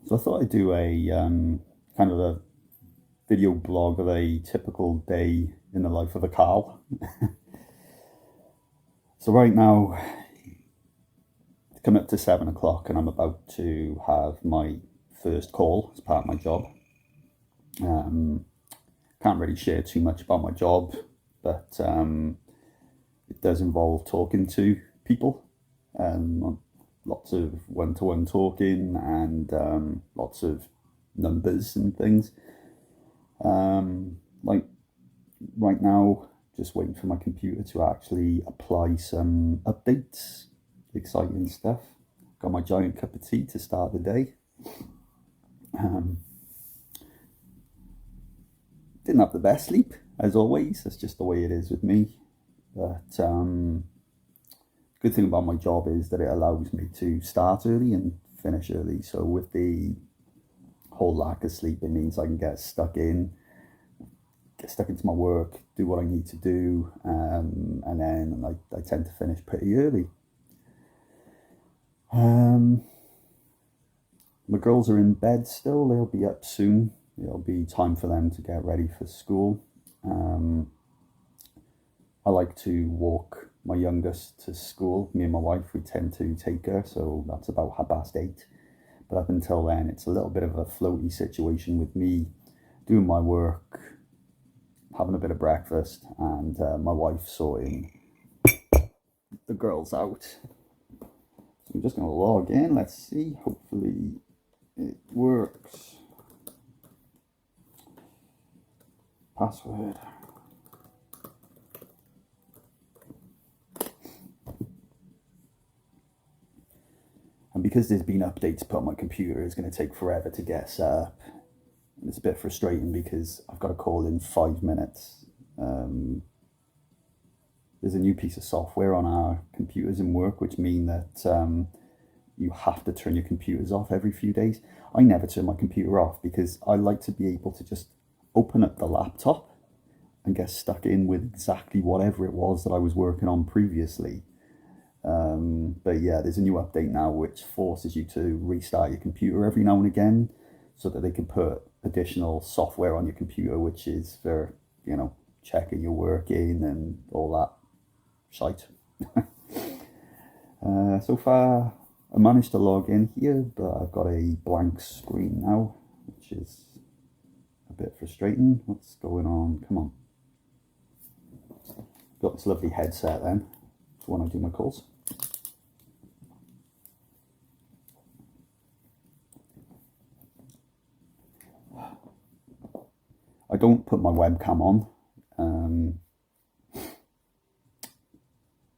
So I thought I'd do a kind of a video blog of a typical day in the life of a Karl. So right now, it's coming up to 7 o'clock, and I'm about to have my first call as part of my job. Can't really share too much about my job, but it does involve talking to people. Lots of one-to-one talking and lots of numbers and things. Like right now, just waiting for my computer to actually apply some updates, exciting stuff. Got my giant cup of tea to start the day. Didn't have the best sleep, as always. That's just the way it is with me. But good thing about my job is that it allows me to start early and finish early. So with the whole lack of sleep, it means I can get stuck into my work, do what I need to do, and then I tend to finish pretty early. My girls are in bed still. They'll be up soon. It'll be time for them to get ready for school. I like to walk my youngest to school. Me and my wife, we tend to take her, so that's about 8:30. But up until then, it's a little bit of a floaty situation with me doing my work, having a bit of breakfast, and my wife sorting the girls out. So I'm just going to log in. Let's see. Hopefully it works. Password. And because there's been updates put on my computer, it's going to take forever to get set up. And it's a bit frustrating because I've got to call in 5 minutes. There's a new piece of software on our computers in work, which mean that you have to turn your computers off every few days. I never turn my computer off because I like to be able to just open up the laptop and get stuck in with exactly whatever it was that I was working on previously. But yeah, there's a new update now which forces you to restart your computer every now and again so that they can put additional software on your computer, which is for, checking you're working and all that shite. So far, I managed to log in here, but I've got a blank screen now, which is a bit frustrating. What's going on? Come on. Got this lovely headset then for when I do my calls. I don't put my webcam on. It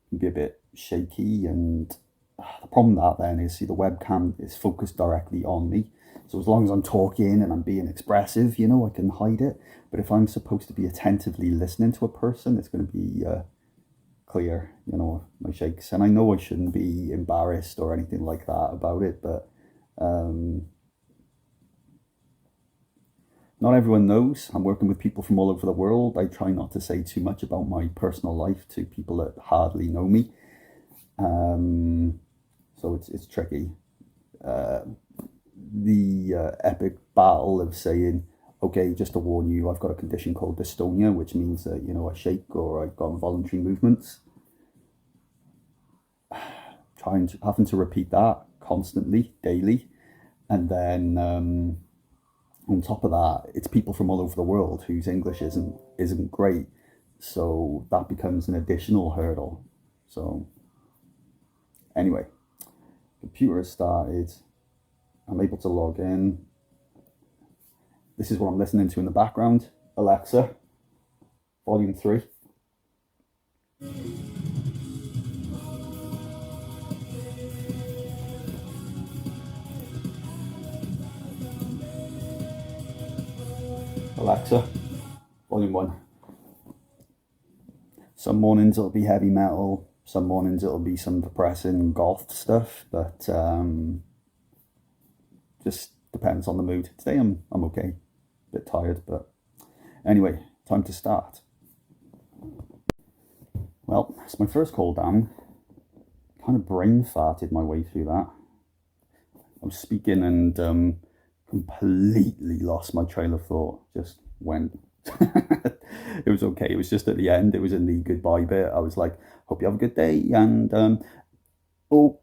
can be a bit shaky, and the problem with that then is, see, the webcam is focused directly on me. So as long as I'm talking and I'm being expressive, I can hide it. But if I'm supposed to be attentively listening to a person, it's going to be clear, my shakes. And I know I shouldn't be embarrassed or anything like that about it, but not everyone knows. I'm working with people from all over the world. I try not to say too much about my personal life to people that hardly know me. So it's tricky. The epic battle of saying, okay, just to warn you, I've got a condition called dystonia, which means that, I shake or I've got involuntary movements. Having to repeat that constantly, daily. And then on top of that, it's people from all over the world whose English isn't great. So that becomes an additional hurdle. So anyway, computer has started. I'm able to log in. This is what I'm listening to in the background. Alexa, volume 3. Alexa, volume 1. Some mornings it'll be heavy metal. Some mornings it'll be some depressing goth stuff. But just depends on the mood. Today I'm okay. A bit tired, but anyway, time to start. Well, it's my first call down. Kind of brain farted my way through that. I was speaking and completely lost my trail of thought. Just went. It was okay. It was just at the end. It was in the goodbye bit. I was like, "Hope you have a good day," and oh,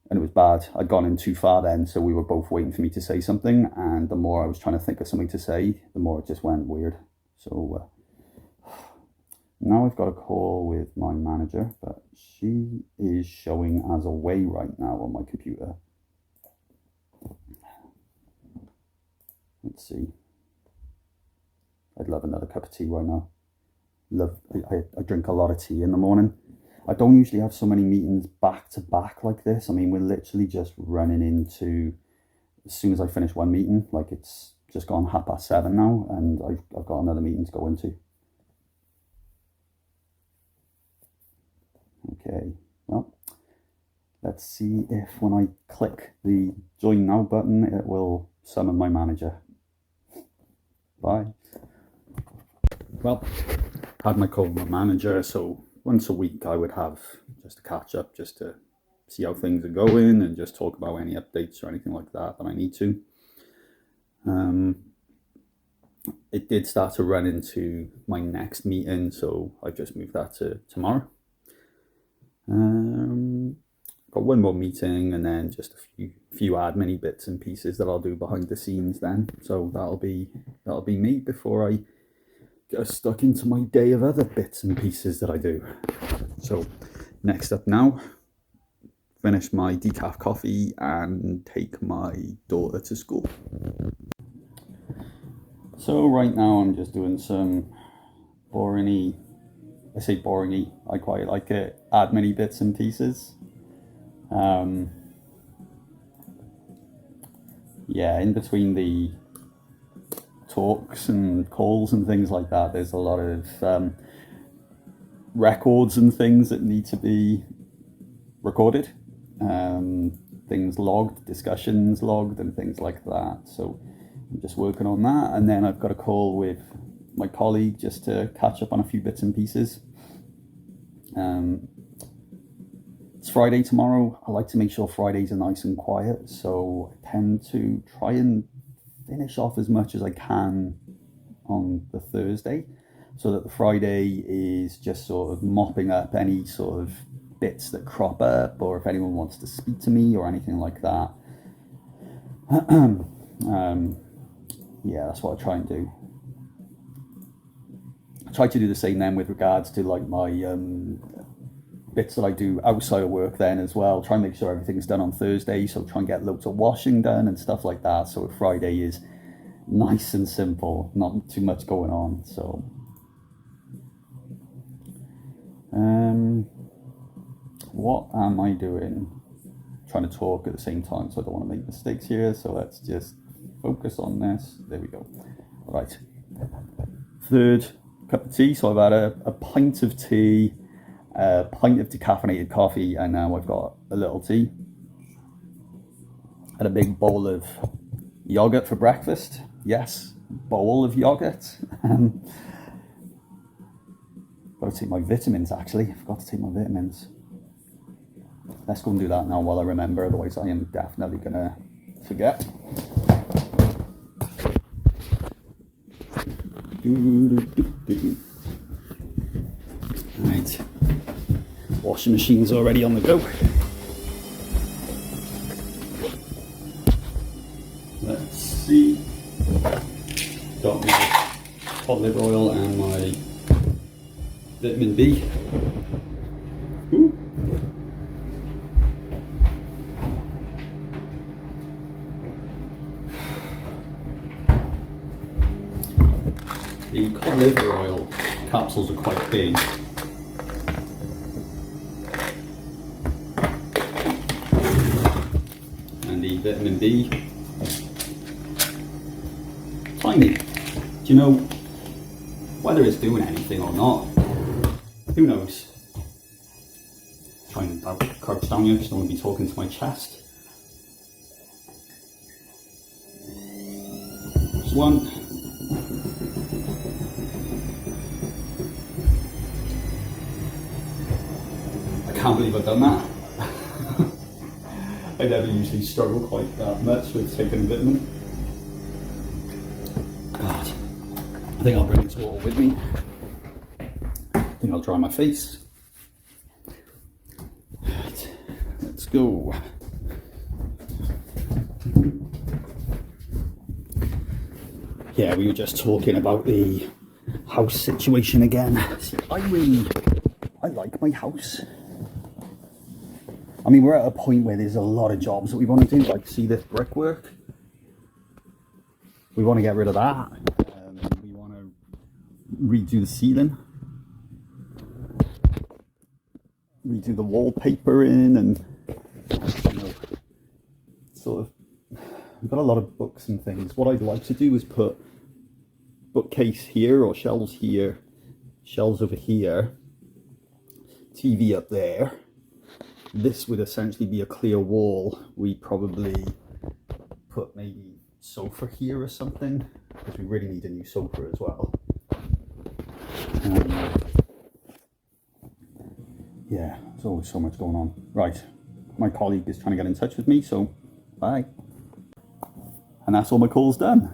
and it was bad. I'd gone in too far then, so we were both waiting for me to say something, and the more I was trying to think of something to say, the more it just went weird. So now I've got a call with my manager, but she is showing as away right now on my computer. Let's see. I'd love another cup of tea right now. I drink a lot of tea in the morning. I don't usually have so many meetings back to back like this. I mean, we're literally just running into, as soon as I finish one meeting, like it's just gone 7:30 now, and I've got another meeting to go into. Okay, well, let's see if when I click the join now button, it will summon my manager. Bye. Well, I had my call with my manager, so once a week I would have just a catch up, just to see how things are going and just talk about any updates or anything like that I need to. It did start to run into my next meeting, so I just moved that to tomorrow. Got one more meeting and then just a few admin bits and pieces that I'll do behind the scenes then. So that'll be me before I get stuck into my day of other bits and pieces that I do. So next up now, finish my decaf coffee and take my daughter to school. So right now I'm just doing some boring-y, I say boring-y, I quite like it, admin bits and pieces. Yeah, in between the talks and calls and things like that, there's a lot of records and things that need to be recorded, things logged, discussions logged and things like that. So I'm just working on that, and then I've got a call with my colleague just to catch up on a few bits and pieces. It's Friday tomorrow. I like to make sure Fridays are nice and quiet, so I tend to try and finish off as much as I can on the Thursday, so that the Friday is just sort of mopping up any sort of bits that crop up, or if anyone wants to speak to me or anything like that. Yeah, that's what I try and do. I try to do the same then with regards to like my bits that I do outside of work then as well. Try and make sure everything's done on Thursday, so try and get loads of washing done and stuff like that, so Friday is nice and simple, not too much going on. So what am I doing? Trying to talk at the same time, so I don't want to make mistakes here, so let's just focus on this. There we go. All right, third cup of tea. So I've had a pint of tea, a pint of decaffeinated coffee, and now I've got a little tea. Had a big bowl of yogurt for breakfast. Yes, bowl of yogurt. Got to take my vitamins actually. I forgot to take my vitamins. Let's go and do that now while I remember, otherwise I am definitely gonna forget. Right, washing machine's already on the go. Let's see, got my olive oil and my vitamin B. Ooh. The cod liver oil capsules are quite big. And the vitamin B, tiny. Do you know, whether it's doing anything or not, who knows? Try and crouch down here because I don't want to be talking to my chest. Just one. I can't believe I've done that. I never usually struggle quite that much with taking a vitamin. God, I think I'll bring this water with me. I think I'll dry my face. Right, let's go. Yeah, we were just talking about the house situation again. See, I like my house. I mean, we're at a point where there's a lot of jobs that we want to do, like see this brickwork. We want to get rid of that. We want to redo the ceiling, redo the wallpapering, and you know, sort of, we've got a lot of books and things. What I'd like to do is put bookcase here, or shelves here, shelves over here, TV up there. This would essentially be a clear wall. We'd probably put maybe sofa here or something, because we really need a new sofa as well. Yeah, there's always so much going on. Right, my colleague is trying to get in touch with me, so bye. And that's all my calls done.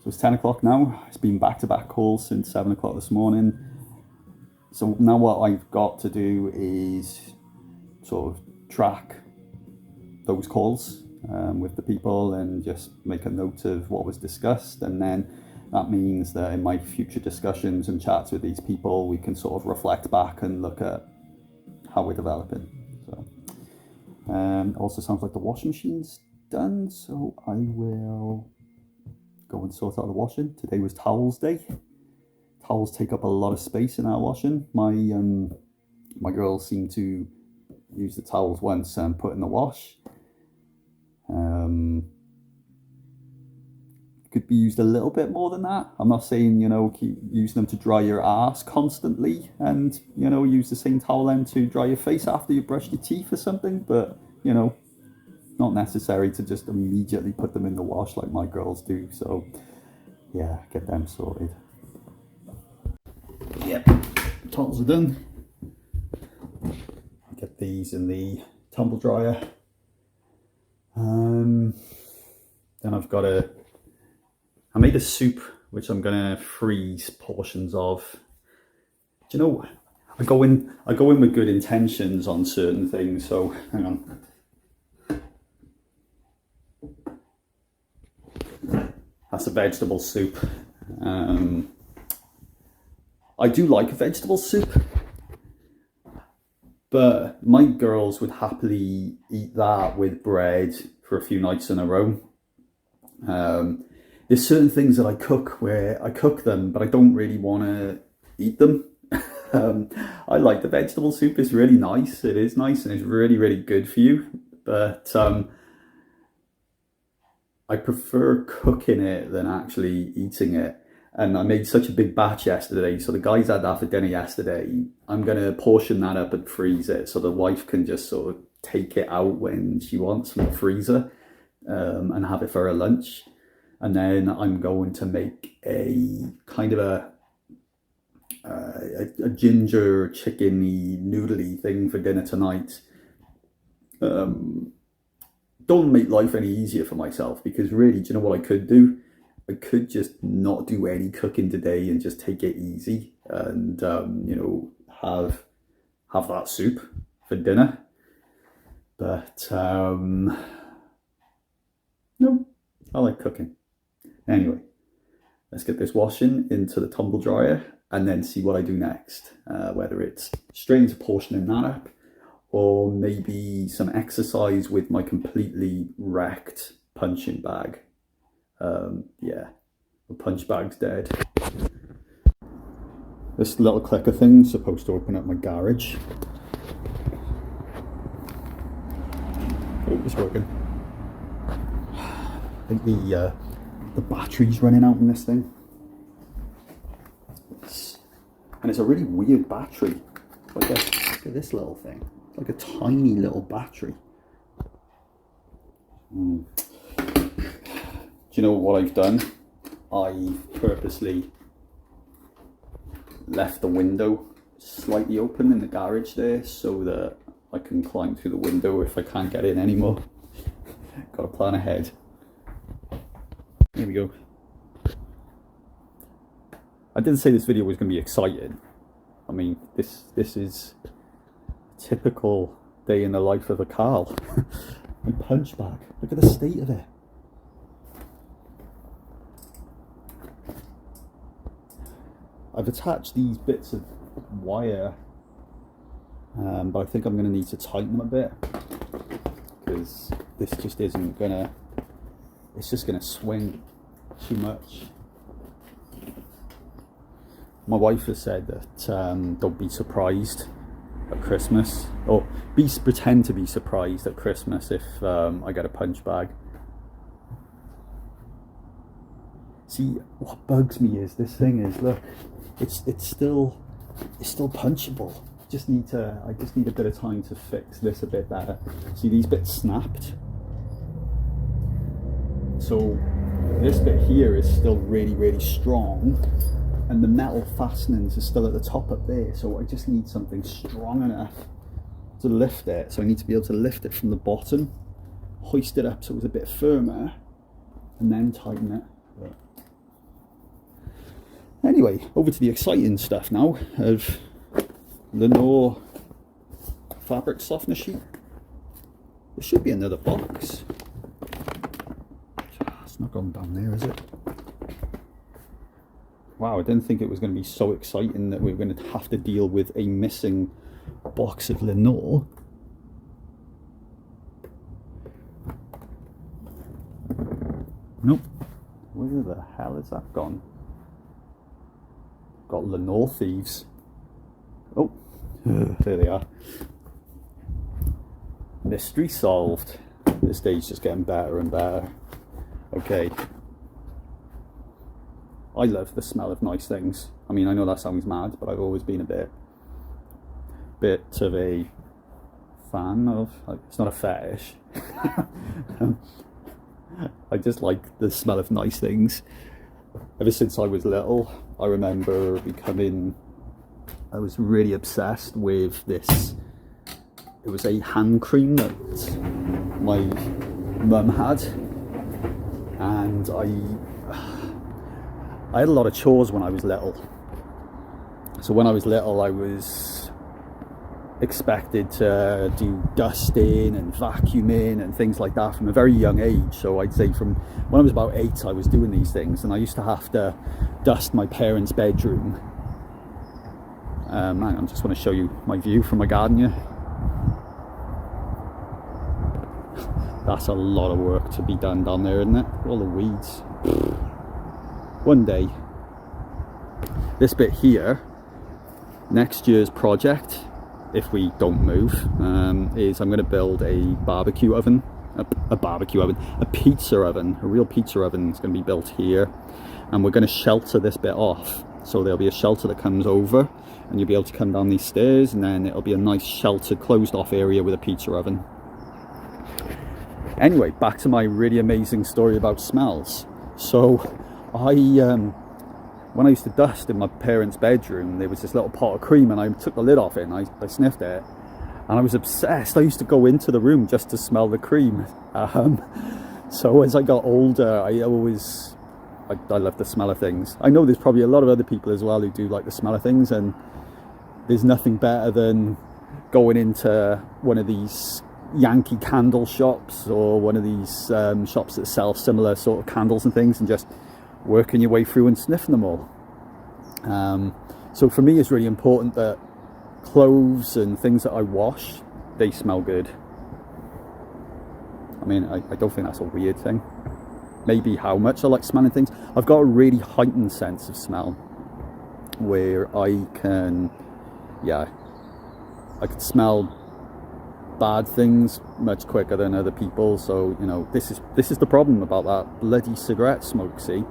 So it's 10 o'clock now. It's been back-to-back calls since 7 o'clock this morning. So now what I've got to do is sort of track those calls with the people and just make a note of what was discussed. And then that means that in my future discussions and chats with these people, we can sort of reflect back and look at how we're developing. So also sounds like the washing machine's done. So I will go and sort out the washing. Today was towels day. Towels take up a lot of space in our washing. My girls seem to use the towels once and put in the wash. Could be used a little bit more than that. I'm not saying, you know, keep using them to dry your ass constantly and, you know, use the same towel then to dry your face after you brush your teeth or something, but, you know, not necessary to just immediately put them in the wash like my girls do. So yeah, get them sorted. Yep, towels are done. Get these in the tumble dryer. Then I made a soup which I'm gonna freeze portions of. Do you know, I go in with good intentions on certain things. So hang on. That's a vegetable soup. I do like a vegetable soup, but my girls would happily eat that with bread for a few nights in a row. There's certain things that I cook where I cook them, but I don't really want to eat them. I like the vegetable soup. It's really nice. It is nice and it's really, really good for you. But I prefer cooking it than actually eating it. And I made such a big batch yesterday, so the guys had that for dinner yesterday. I'm going to portion that up and freeze it so the wife can just sort of take it out when she wants from the freezer and have it for her lunch. And then I'm going to make a kind of a ginger chickeny noodly thing for dinner tonight. Don't make life any easier for myself, because really, do you know what I could do? I could just not do any cooking today and just take it easy and you know, have that soup for dinner. But no, I like cooking. Anyway, let's get this washing into the tumble dryer and then see what I do next. Whether it's straight into portioning that up, or maybe some exercise with my completely wrecked punching bag. Yeah, the punch bag's dead. This little clicker thing's supposed to open up my garage. Oh, it's working. I think the battery's running out in this thing. And it's a really weird battery. Look at this little thing. It's like a tiny little battery. Do you know what I've done? I purposely left the window slightly open in the garage there so that I can climb through the window if I can't get in anymore. Got to plan ahead. Here we go. I didn't say this video was going to be exciting. I mean, this is a typical day in the life of a Karl. My punch bag. Look at the state of it. I've attached these bits of wire, but I think I'm going to need to tighten them a bit, because this just isn't gonna, it's just gonna swing too much. My wife has said that don't be surprised at Christmas, or pretend to be surprised at Christmas if I get a punch bag. See, what bugs me is this thing is, look, it's still punchable. I just need a bit of time to fix this a bit better. See, these bits snapped, so this bit here is still really strong, and the metal fastenings are still at the top up there, so I just need something strong enough to lift it. So I need to be able to lift it from the bottom, hoist it up so it's a bit firmer, and then tighten it. Anyway, over to the exciting stuff now of Lenore fabric softener sheet. There should be another box. It's not gone down there, is it? Wow, I didn't think it was going to be so exciting that we were going to have to deal with a missing box of Lenore. Nope. Where the hell has that gone? Got Lenore thieves. Oh, there they are. Mystery solved. This day's just getting better and better. Okay. I love the smell of nice things. I mean, I know that sounds mad, but I've always been a bit of a fan of, it's not a fetish. I just like the smell of nice things. Ever since I was little, I remember I was really obsessed with this. It was a hand cream that my mum had, and I had a lot of chores when I was little. So when I was little, I was expected to do dusting and vacuuming and things like that from a very young age. So I'd say from when I was about 8, I was doing these things, and I used to have to dust my parents' bedroom. I just want to show you my view from my garden here. That's a lot of work to be done down there, isn't it? All the weeds. One day, this bit here, next year's project, if we don't move, is I'm going to build a barbecue oven, a pizza oven, a real pizza oven is going to be built here, and we're going to shelter this bit off. So there'll be a shelter that comes over, and you'll be able to come down these stairs, and then it'll be a nice sheltered, closed off area with a pizza oven. Anyway, back to my really amazing story about smells. So when I used to dust in my parents' bedroom, there was this little pot of cream, and I took the lid off it and I sniffed it, and I was obsessed. I used to go into the room just to smell the cream. So as I got older, I love the smell of things. I know there's probably a lot of other people as well who do like the smell of things, and there's nothing better than going into one of these Yankee candle shops, or one of these shops that sell similar sort of candles and things, and just working your way through and sniffing them all. So for me, it's really important that clothes and things that I wash, they smell good. I mean, I don't think that's a weird thing. Maybe how much I like smelling things. I've got a really heightened sense of smell, where I can smell bad things much quicker than other people. So, you know, this is the problem about that bloody cigarette smoke. See,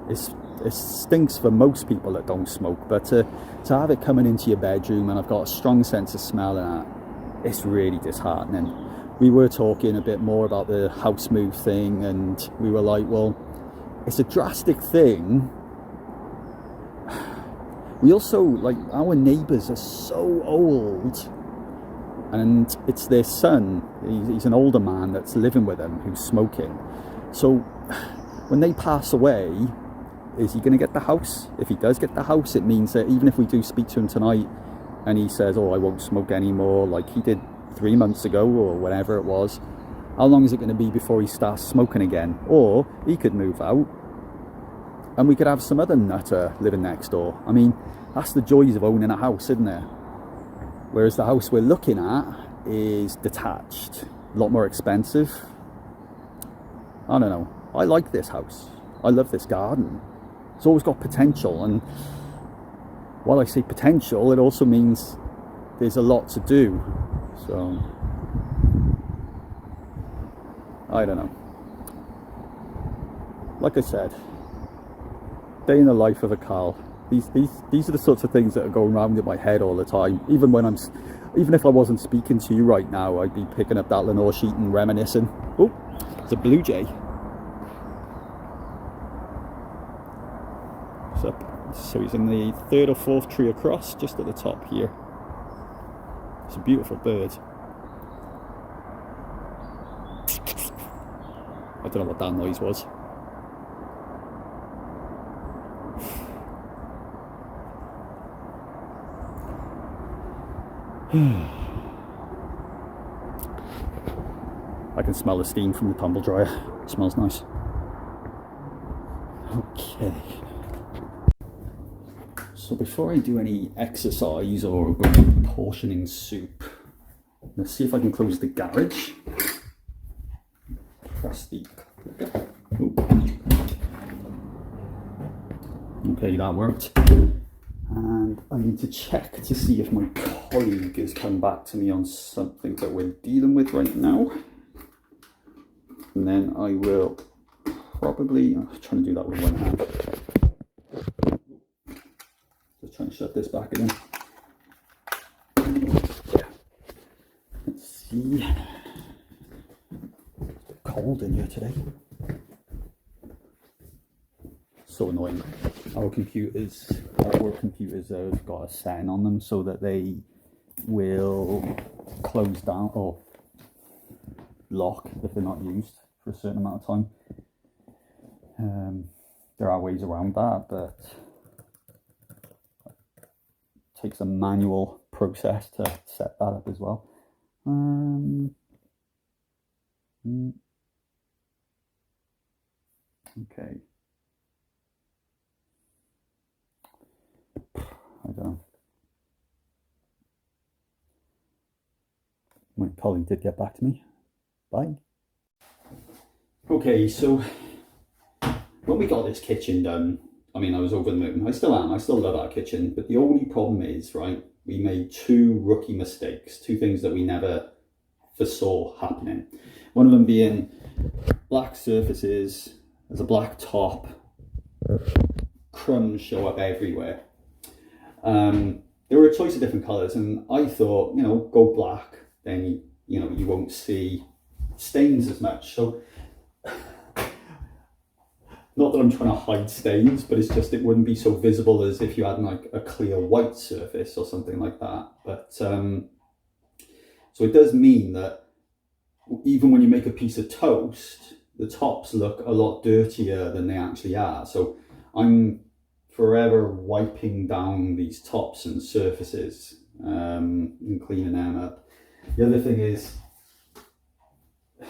it stinks for most people that don't smoke, but to have it coming into your bedroom, and I've got a strong sense of smell, and it's really disheartening. We were talking a bit more about the house move thing, and we were like, well, it's a drastic thing. We also, like, our neighbours are so old, and it's their son. He's an older man that's living with them who's smoking. So when they pass away, is he going to get the house? If he does get the house, it means that even if we do speak to him tonight and he says, oh, I won't smoke anymore, like he did 3 months ago or whenever it was, how long is it going to be before he starts smoking again? Or he could move out and we could have some other nutter living next door. I mean, that's the joys of owning a house, isn't there? Whereas the house we're looking at is detached, a lot more expensive. I don't know. I like this house. I love this garden. It's always got potential, and while I say potential, it also means there's a lot to do. So I don't know. Like I said, day in the life of a Karl. These are the sorts of things that are going around in my head all the time. Even if I wasn't speaking to you right now, I'd be picking up that Lenore sheet and reminiscing. Oh, it's a blue jay. So he's in the 3rd or 4th tree across, just at the top here. It's a beautiful bird. I don't know what that noise was. I can smell the steam from the tumble dryer. It smells nice. Okay. So before I do any exercise or portioning soup, let's see if I can close the garage. Press the clicker. Okay, that worked. And I need to check to see if my colleague has come back to me on something that we're dealing with right now. And then I will probably, I'm trying to do that with one hand. Just trying to shut this back again. Yeah. Let's see. It's a bit cold in here today. So annoying. Our work computers have got a setting on them so that they will close down or lock if they're not used for a certain amount of time. There are ways around that, but it takes a manual process to set that up as well. Okay. I don't know. My colleague did get back to me. Bye. Okay, so when we got this kitchen done, I mean, I was over the moon. I still am. I still love our kitchen. But the only problem is, right, we made 2 rookie mistakes, 2 things that we never foresaw happening. One of them being black surfaces, there's a black top, crumbs show up everywhere. There were a choice of different colours, and I thought, you know, go black, then you won't see stains as much. So not that I'm trying to hide stains, but it's just it wouldn't be so visible as if you had like a clear white surface or something like that. But so it does mean that even when you make a piece of toast, the tops look a lot dirtier than they actually are. So I'm forever wiping down these tops and surfaces and cleaning them up. The other thing is, I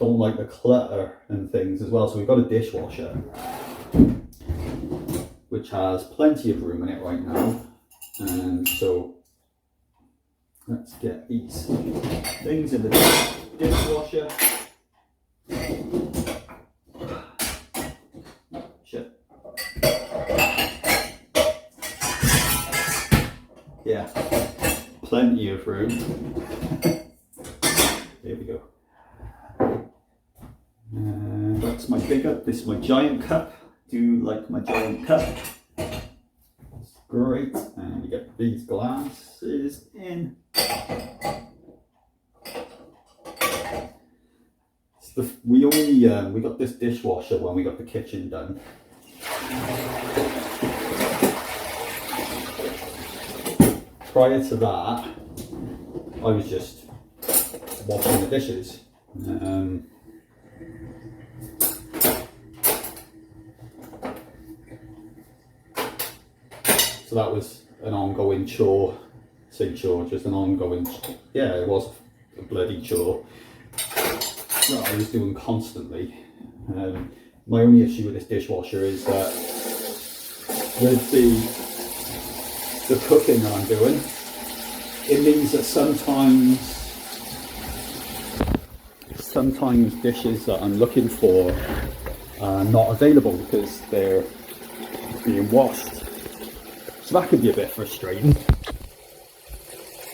don't like the clutter and things as well. So we've got a dishwasher which has plenty of room in it right now, and so let's get these things in the dishwasher. Yeah, plenty of room. There we go. And that's my big cup. This is my giant cup. Do you like my giant cup? It's great. And you get these glasses in. We got this dishwasher when we got the kitchen done. Prior to that, I was just washing the dishes. So that was an ongoing chore. Say chore, just an ongoing, yeah, it was a bloody chore that I was doing constantly. My only issue with this dishwasher is that with the cooking that I'm doing, it means that sometimes dishes that I'm looking for are not available because they're being washed. So that could be a bit frustrating.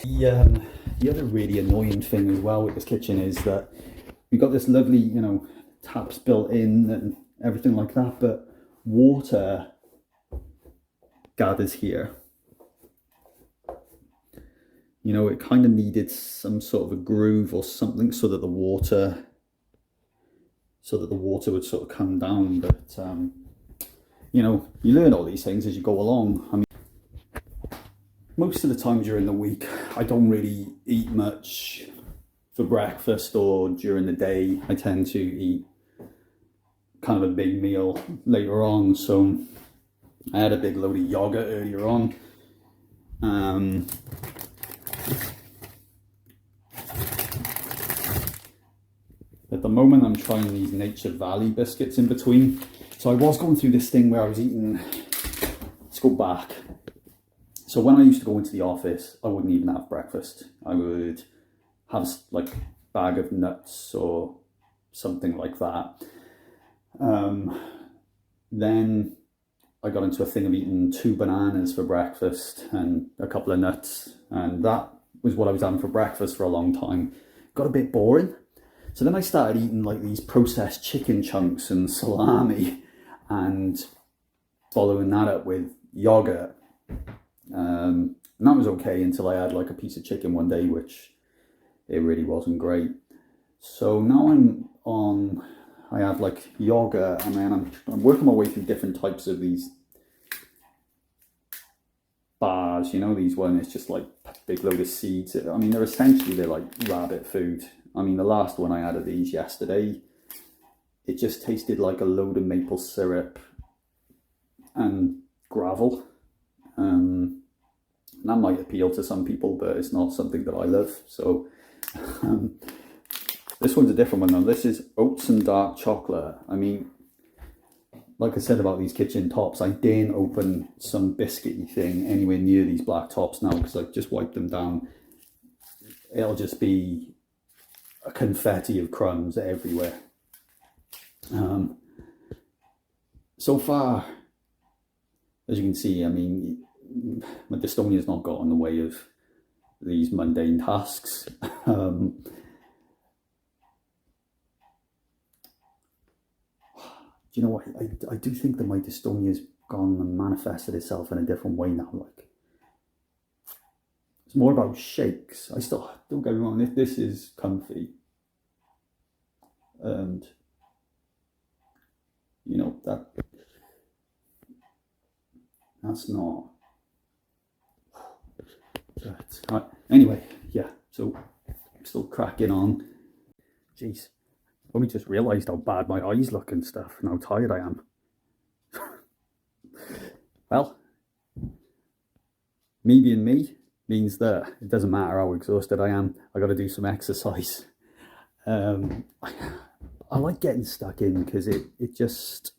The other really annoying thing as well with this kitchen is that we've got this lovely, you know, taps built in and everything like that, but water gathers here. You know, it kind of needed some sort of a groove or something so that the water would sort of come down. But you know, you learn all these things as you go along. I mean, most of the time during the week, I don't really eat much for breakfast or during the day. I tend to eat kind of a big meal later on. So I had a big load of yogurt earlier on. At the moment, I'm trying these Nature Valley biscuits in between. So I was going through this thing where I was eating, let's go back. So when I used to go into the office, I wouldn't even have breakfast. I would have like a bag of nuts or something like that. Then I got into a thing of eating 2 bananas for breakfast and a couple of nuts. And that was what I was having for breakfast for a long time. Got a bit boring. So then I started eating like these processed chicken chunks and salami and following that up with yogurt. And that was okay until I had like a piece of chicken one day, which it really wasn't great. So now I have like yogurt, and then I'm working my way through different types of these bars, you know, these ones, it's just like a big load of seeds. I mean, they're like rabbit food. I mean, the last one I had of these yesterday, it just tasted like a load of maple syrup and gravel. That might appeal to some people, but it's not something that I love. So this one's a different one though. This is oats and dark chocolate. I mean, like I said about these kitchen tops, I daren't open some biscuity thing anywhere near these black tops now because I've just wiped them down. It'll just be a confetti of crumbs everywhere. So far, as you can see, I mean, my Dystonia's not got in the way of these mundane tasks. Do you know what? I do think that my Dystonia's gone and manifested itself in a different way now. Like, it's more about shakes. I still, don't get me wrong, if this is comfy, and you know, that's not. But anyway, yeah. So I'm still cracking on. Jeez, only just realised how bad my eyes look and stuff, and how tired I am. Well, me being me means that it doesn't matter how exhausted I am. I got to do some exercise. I like getting stuck in because it just,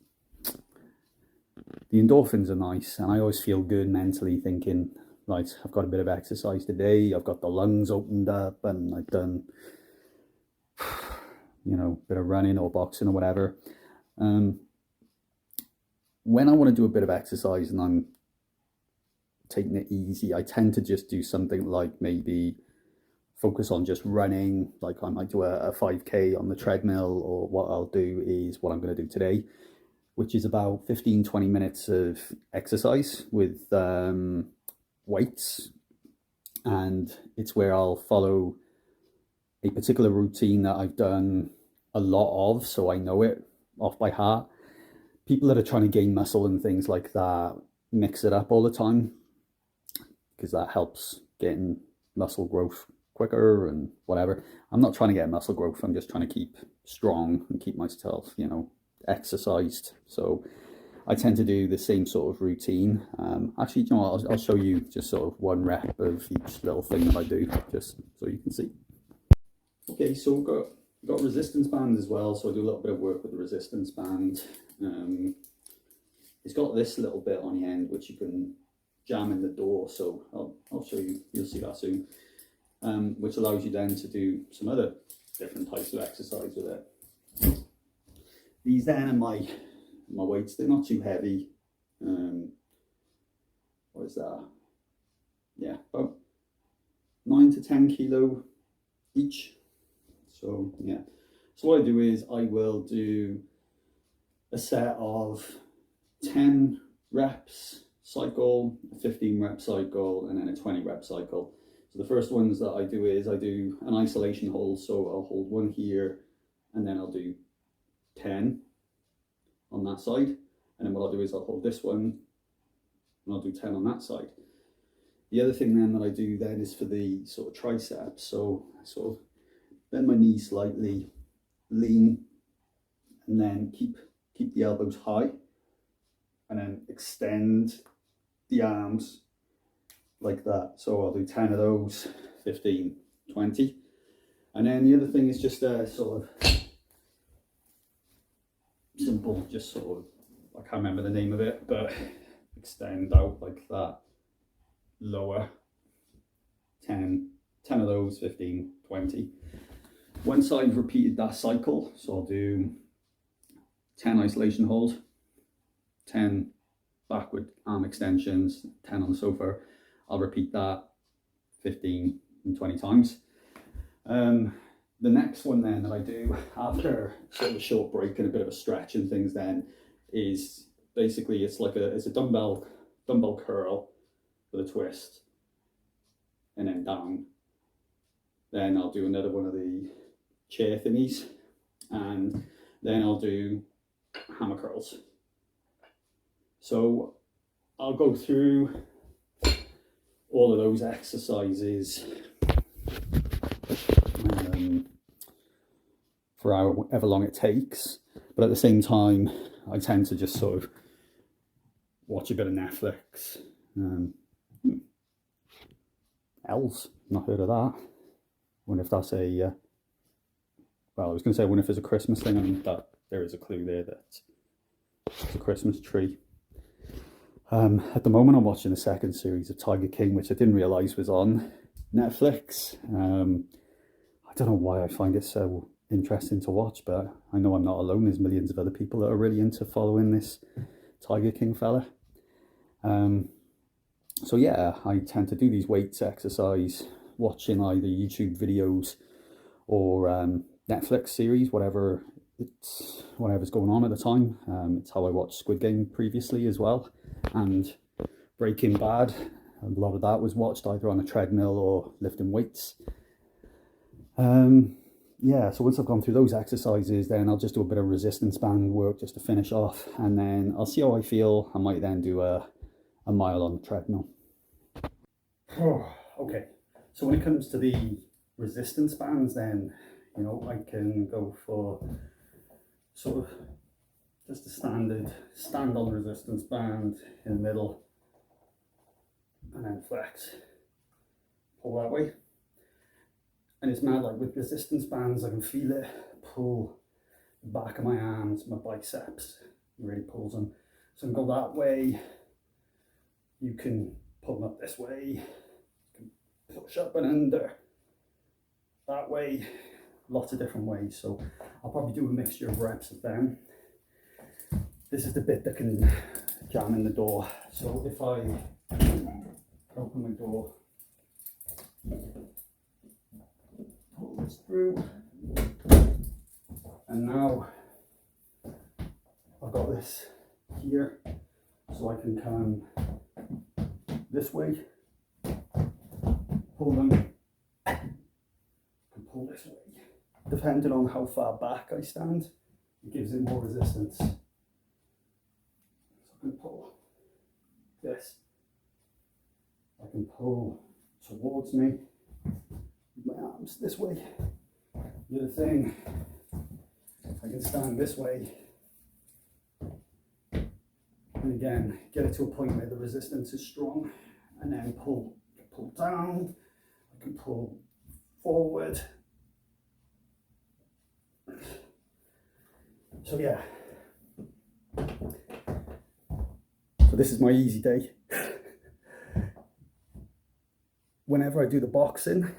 the endorphins are nice, and I always feel good mentally thinking, right, I've got a bit of exercise today, I've got the lungs opened up, and I've done, you know, a bit of running or boxing or whatever. When I want to do a bit of exercise and I'm taking it easy, I tend to just do something like maybe focus on just running. Like I might do a 5K on the treadmill, or what I'll do is what I'm going to do today, which is about 15-20 minutes of exercise with weights. And it's where I'll follow a particular routine that I've done a lot of, so I know it off by heart. People that are trying to gain muscle and things like that mix it up all the time, because that helps getting muscle growth quicker and whatever. I'm not trying to get muscle growth. I'm just trying to keep strong and keep myself, you know, exercised. So I tend to do the same sort of routine. Actually, you know what, I'll show you just sort of one rep of each little thing that I do, just so you can see. Okay, so we've got resistance bands as well. So I do a little bit of work with the resistance band. It's got this little bit on the end which you can jam in the door. So I'll show you. You'll see that soon. Which allows you then to do some other different types of exercise with it. These then are my weights. They're not too heavy. What is that? Yeah, about 9 to 10 kilo each. So yeah. So what I do is I will do a set of 10 reps cycle, a 15 rep cycle, and then a 20 rep cycle. So the first ones that I do is I do an isolation hold. So I'll hold one here, and then I'll do 10 on that side. And then what I'll do is I'll hold this one, and I'll do 10 on that side. The other thing then that I do then is for the sort of triceps. So I sort of bend my knees slightly, lean, and then keep the elbows high, and then extend the arms like that. So I'll do 10 of those, 15, 20. And then the other thing is just a sort of simple, just sort of, I can't remember the name of it, but extend out like that, lower, 10 of those, 15, 20. Once I've repeated that cycle, so I'll do 10 isolation hold, 10 backward arm extensions, 10 on the sofa. I'll repeat that 15 and 20 times. The next one then that I do after sort of a short break and a bit of a stretch and things then is basically it's a dumbbell curl with a twist and then down. Then I'll do another one of the chair thingies, and then I'll do hammer curls. So I'll go through all of those exercises for however long it takes, but at the same time I tend to just sort of watch a bit of Netflix. Els, not heard of that. Wonder if that's a well, I was going to say, I wonder if it's a Christmas thing. I mean, that there is a clue there that it's a Christmas tree. At the moment, I'm watching the second series of Tiger King, which I didn't realise was on Netflix. I don't know why I find it so interesting to watch, but I know I'm not alone. There's millions of other people that are really into following this Tiger King fella. So yeah, I tend to do these weights exercise, watching either YouTube videos or Netflix series, whatever's going on at the time. It's how I watched Squid Game previously as well, and Breaking Bad. A lot of that was watched either on a treadmill or lifting weights. Yeah, so once I've gone through those exercises, then I'll just do a bit of resistance band work just to finish off, and then I'll see how I feel. I might then do a mile on the treadmill. Okay, so when it comes to the resistance bands, then you know I can go for sort of just a standard stand on resistance band in the middle, and then flex, pull that way. And it's mad, like with resistance bands, I can feel it pull the back of my arms, my biceps, it really pulls them. So I can go that way, you can pull them up this way, you can push up and under, that way, lots of different ways. So I'll probably do a mixture of reps of them. This is the bit that can jam in the door. So if I open my door, pull this through, and now I've got this here, so I can come this way, pull them, and pull this way. Depending on how far back I stand, it gives it more resistance. So I can pull this, I can pull towards me, my arms this way. The other thing, I can stand this way. And again, get it to a point where the resistance is strong, and then pull down. I can pull forward. So yeah. So this is my easy day. Whenever I do the boxing,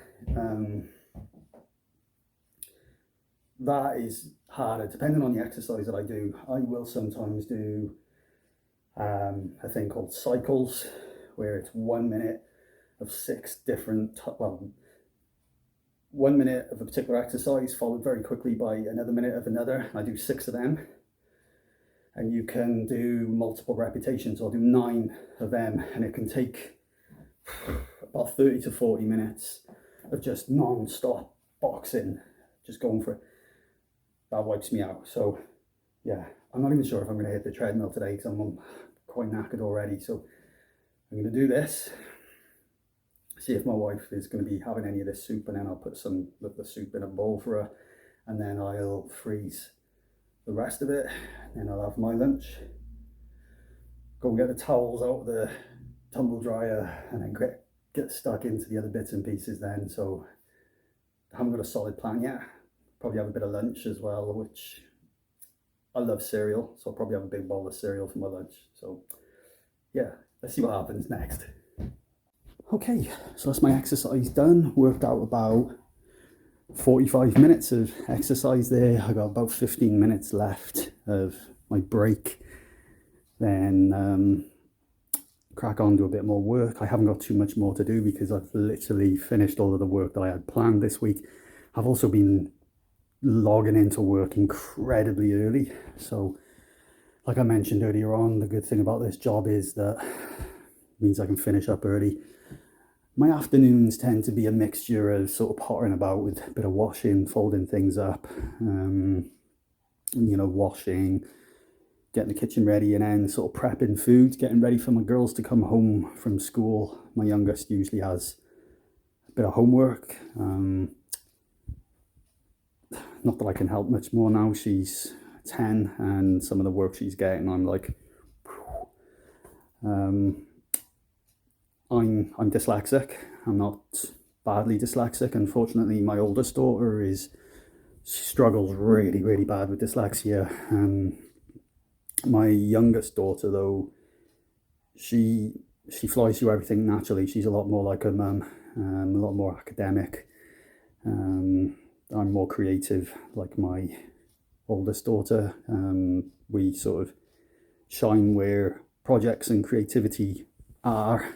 that is harder, depending on the exercise that I do. I will sometimes do a thing called cycles, where it's 1 minute of 6 different, 1 minute of a particular exercise followed very quickly by another minute of another. I do 6 of them, and you can do multiple repetitions. I'll do 9 of them, and it can take about 30 to 40 minutes of just non-stop boxing, just going for it. That wipes me out. So yeah, I'm not even sure if I'm going to hit the treadmill today because I'm quite knackered already. So I'm going to do this, see if my wife is going to be having any of this soup, and then I'll put some of the soup in a bowl for her, and then I'll freeze the rest of it, and then I'll have my lunch, go and get the towels out of the tumble dryer, and then get stuck into the other bits and pieces then. So I haven't got a solid plan yet. Probably have a bit of lunch as well, which I love cereal, so I'll probably have a big bowl of cereal for my lunch. So yeah, let's see what happens next. Okay, so that's my exercise done. Worked out about 45 minutes of exercise there. I got about 15 minutes left of my break. Then crack on, do a bit more work. I haven't got too much more to do because I've literally finished all of the work that I had planned this week. I've also been logging into work incredibly early. So like I mentioned earlier on, the good thing about this job is that it means I can finish up early. My afternoons tend to be a mixture of sort of pottering about with a bit of washing, folding things up, washing, getting the kitchen ready, and then sort of prepping food, getting ready for my girls to come home from school. My youngest usually has a bit of homework. Not that I can help much more now. She's 10, and some of the work she's getting, I'm like, I'm dyslexic. I'm not badly dyslexic. Unfortunately, my oldest daughter she struggles really, really bad with dyslexia. My youngest daughter, though, she flies through everything naturally. She's a lot more like her mum, a lot more academic. I'm more creative, like my oldest daughter. We sort of shine where projects and creativity are.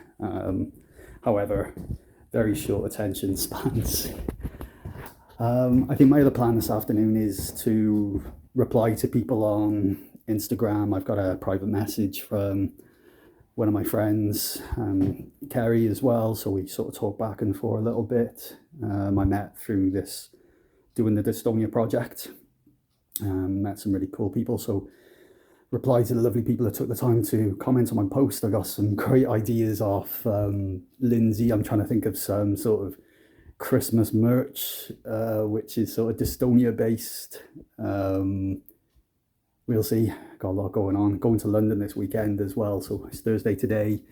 However, very short attention spans. I think my other plan this afternoon is to reply to people on Instagram. I've got a private message from one of my friends, Kerry, as well, so we sort of talk back and forth a little bit. I met through this doing the Dystonia project, met some really cool people, so reply to the lovely people that took the time to comment on my post. I got some great ideas off Lindsay. I'm trying to think of some sort of Christmas merch, which is sort of Dystonia based. We'll see. Got a lot going on. Going to London this weekend as well, so it's Thursday today.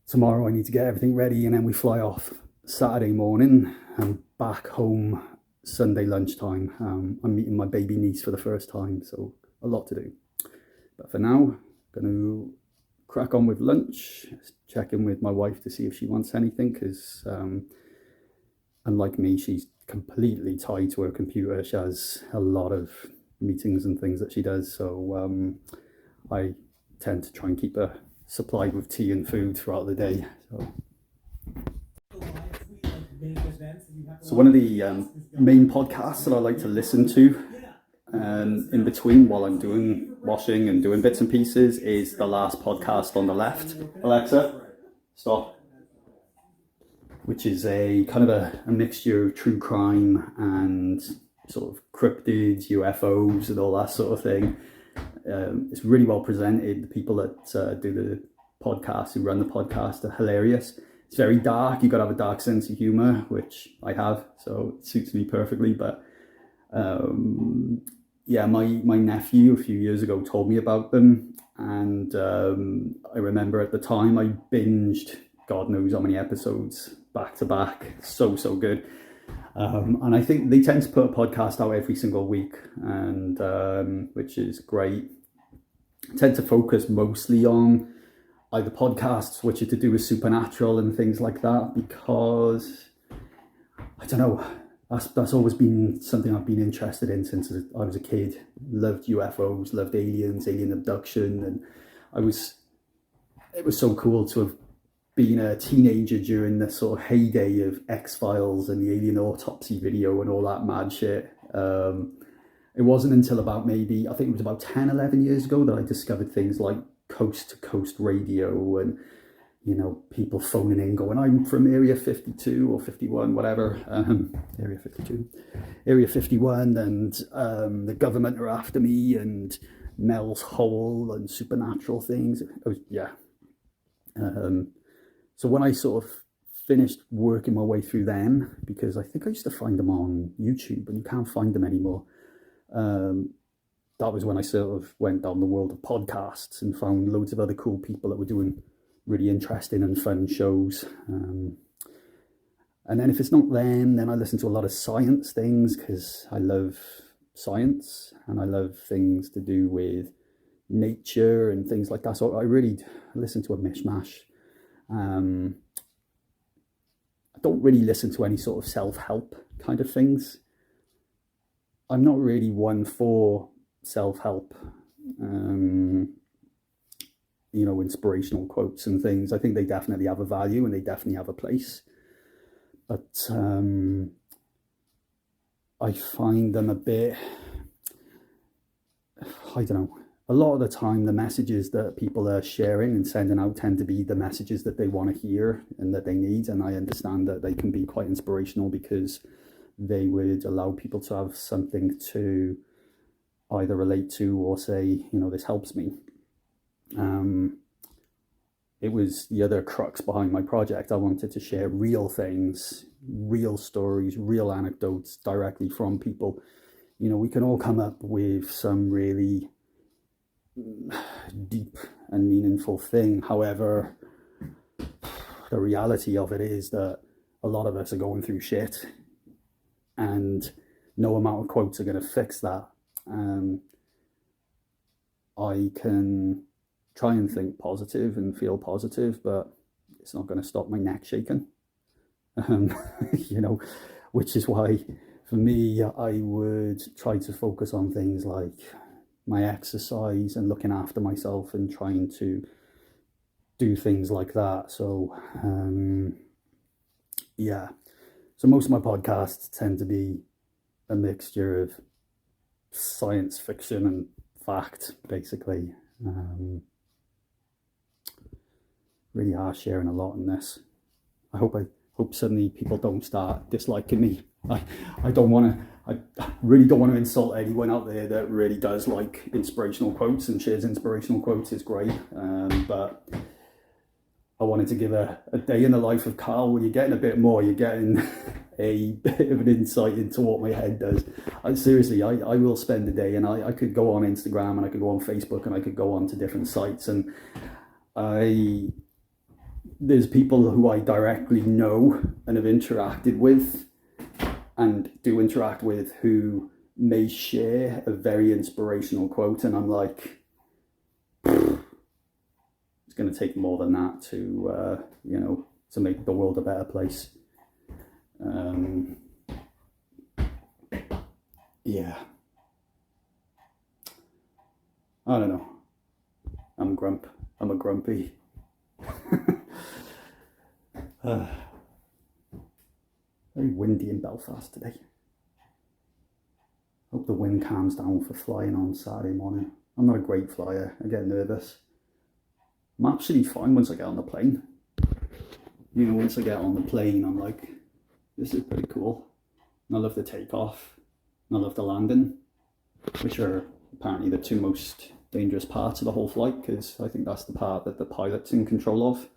Tomorrow I need to get everything ready, and then we fly off Saturday morning and back home Sunday lunchtime. I'm meeting my baby niece for the first time, so a lot to do. But for now, I'm going to crack on with lunch, check in with my wife to see if she wants anything, because unlike me, she's completely tied to her computer. She has a lot of meetings and things that she does, so I tend to try and keep her supplied with tea and food throughout the day. So one of the main podcasts that I like to listen to in between while I'm doing washing and doing bits and pieces is The Last Podcast on the Left. Alexa, stop. Which is a kind of a mixture of true crime and sort of cryptids, UFOs and all that sort of thing. It's really well presented. The people that do the podcast, who run the podcast, are hilarious. it's very dark. You've got to have a dark sense of humor, which I have, so it suits me perfectly. But yeah, my nephew a few years ago told me about them, and I remember at the time I binged God knows how many episodes back to back. So good. And I think they tend to put a podcast out every single week, and which is great. I tend to focus mostly on either podcasts which are to do with supernatural and things like that, because I don't know, that's always been something I've been interested in since I was a kid. Loved UFOs, loved aliens, alien abduction, and it was so cool to have been a teenager during the sort of heyday of X-Files and the alien autopsy video and all that mad shit. It wasn't until about maybe, I think it was about 10, 11 years ago that I discovered things like coast to coast radio and, you know, people phoning in going, I'm from Area 52 or 51, whatever, Area 52, Area 51, and the government are after me, and Mel's Hole and supernatural things. So when I sort of finished working my way through them, because I think I used to find them on YouTube and you can't find them anymore, that was when I sort of went down the world of podcasts and found loads of other cool people that were doing really interesting and fun shows. And then if it's not them, then I listen to a lot of science things, because I love science and I love things to do with nature and things like that. So I really listen to a mishmash. I don't really listen to any sort of self-help kind of things. I'm not really one for self-help, you know, inspirational quotes and things. I think they definitely have a value and they definitely have a place. But I find them a bit, I don't know, a lot of the time the messages that people are sharing and sending out tend to be the messages that they want to hear and that they need. And I understand that they can be quite inspirational because they would allow people to have something to either relate to or say, you know, this helps me. It was the other crux behind my project. I wanted to share real things, real stories, real anecdotes directly from people. You know, we can all come up with some really deep and meaningful thing. However, the reality of it is that a lot of us are going through shit, and no amount of quotes are going to fix that. I can try and think positive and feel positive, but it's not going to stop my neck shaking. You know, which is why for me, I would try to focus on things like my exercise and looking after myself and trying to do things like that. So, yeah. So most of my podcasts tend to be a mixture of science fiction and fact, basically. Really are sharing a lot in this. I hope suddenly people don't start disliking me. I really don't want to insult anyone out there that really does like inspirational quotes and shares inspirational quotes. Is great, but I wanted to give a day in the life of Karl where you're getting a bit more. You're getting a bit of an insight into what my head does. Seriously, I will spend a day, and I could go on Instagram and I could go on Facebook and I could go on to different sites, and there's people who I directly know and have interacted with and do interact with who may share a very inspirational quote, and I'm like, it's going to take more than that to, you know, to make the world a better place. Yeah. I don't know. I'm a grumpy. Very windy in Belfast today. Hope the wind calms down for flying on Saturday morning. I'm not a great flyer. I get nervous. I'm absolutely fine once I get on the plane. You know, once I get on the plane, I'm like, this is pretty cool. And I love the takeoff. And I love the landing, which are apparently the two most dangerous parts of the whole flight, because I think that's the part that the pilot's in control of.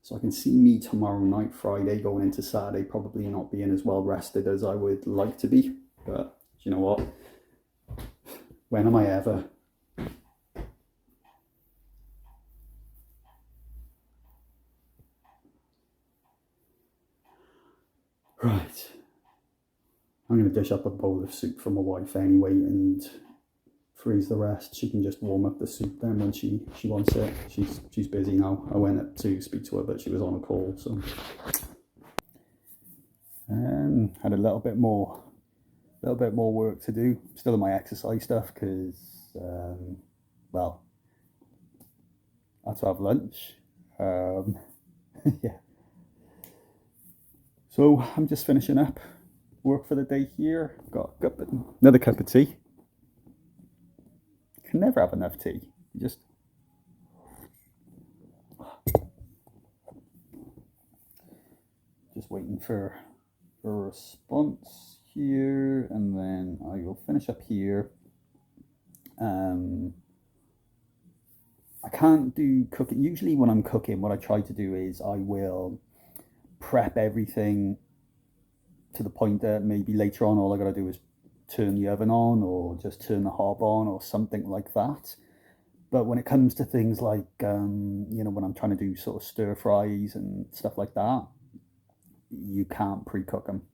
So I can see me tomorrow night, Friday, going into Saturday, probably not being as well rested as I would like to be. But you know what? When am I ever? Right. I'm going to dish up a bowl of soup for my wife anyway and freeze the rest. She can just warm up the soup then when she wants it. She's busy now. I went up to speak to her, but she was on a call, so. And had a little bit more work to do. Still in my exercise stuff because, well, I had to have lunch. Yeah. So I'm just finishing up work for the day here. Got another cup of tea. Can never have enough tea. You just waiting for a response here, and then I will finish up here. I can't do cooking. Usually when I'm cooking, what I try to do is I will prep everything to the point that maybe later on all I gotta do is turn the oven on or just turn the hob on or something like that. But when it comes to things like, when I'm trying to do sort of stir fries and stuff like that, you can't pre-cook them.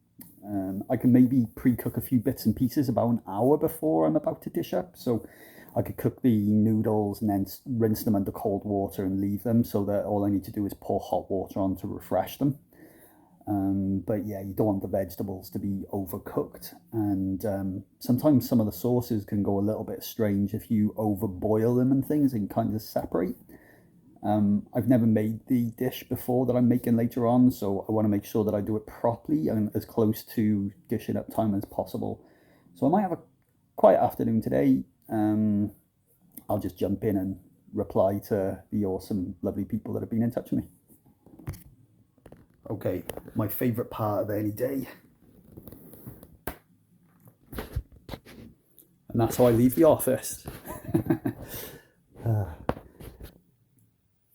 I can maybe pre-cook a few bits and pieces about an hour before I'm about to dish up. So I could cook the noodles and then rinse them under cold water and leave them so that all I need to do is pour hot water on to refresh them. But yeah, you don't want the vegetables to be overcooked. And sometimes some of the sauces can go a little bit strange if you overboil them and things and kind of separate. I've never made the dish before that I'm making later on, so I want to make sure that I do it properly and as close to dishing up time as possible. So I might have a quiet afternoon today. I'll just jump in and reply to the awesome, lovely people that have been in touch with me. Okay, my favourite part of any day. And that's how I leave the office.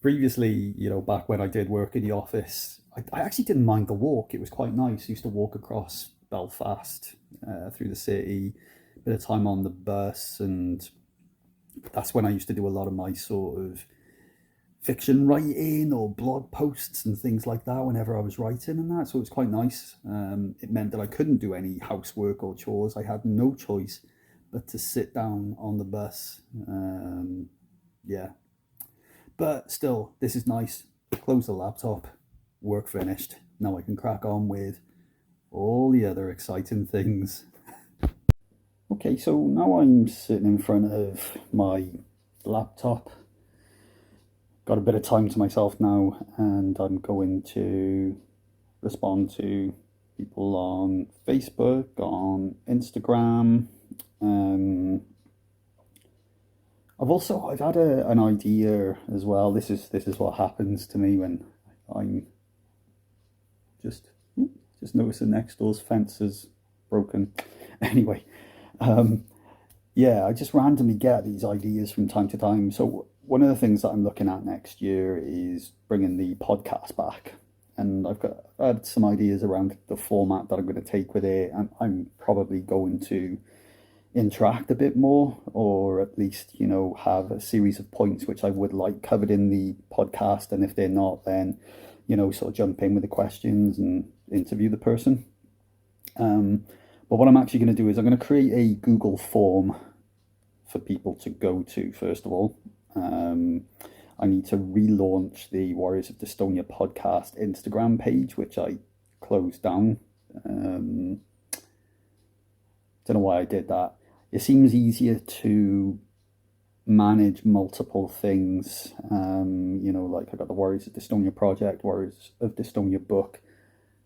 Previously, back when I did work in the office, I actually didn't mind the walk. It was quite nice. I used to walk across Belfast, through the city, a bit of time on the bus, and that's when I used to do a lot of my sort of fiction writing or blog posts and things like that whenever I was writing and that. So it was quite nice. It meant that I couldn't do any housework or chores. I had no choice but to sit down on the bus. Yeah. But still, this is nice. Close the laptop, work finished. Now I can crack on with all the other exciting things. Okay, so now I'm sitting in front of my laptop. Got a bit of time to myself now, and I'm going to respond to people on Facebook, on Instagram. I've had an idea as well. This is what happens to me when I'm just noticing next door's fence is broken. Anyway, yeah, I just randomly get these ideas from time to time. So one of the things that I'm looking at next year is bringing the podcast back, and I've had some ideas around the format that I'm going to take with it, and I'm probably going to interact a bit more, or at least have a series of points which I would like covered in the podcast, and if they're not, then sort of jump in with the questions and interview the person. But what I'm actually going to do is I'm going to create a Google form for people to go to. First of all, I need to relaunch the Warriors of Dystonia podcast Instagram page, which I closed down. Don't know why I did that. It seems easier to manage multiple things. Like I got the Warriors of Dystonia project, Warriors of Dystonia book,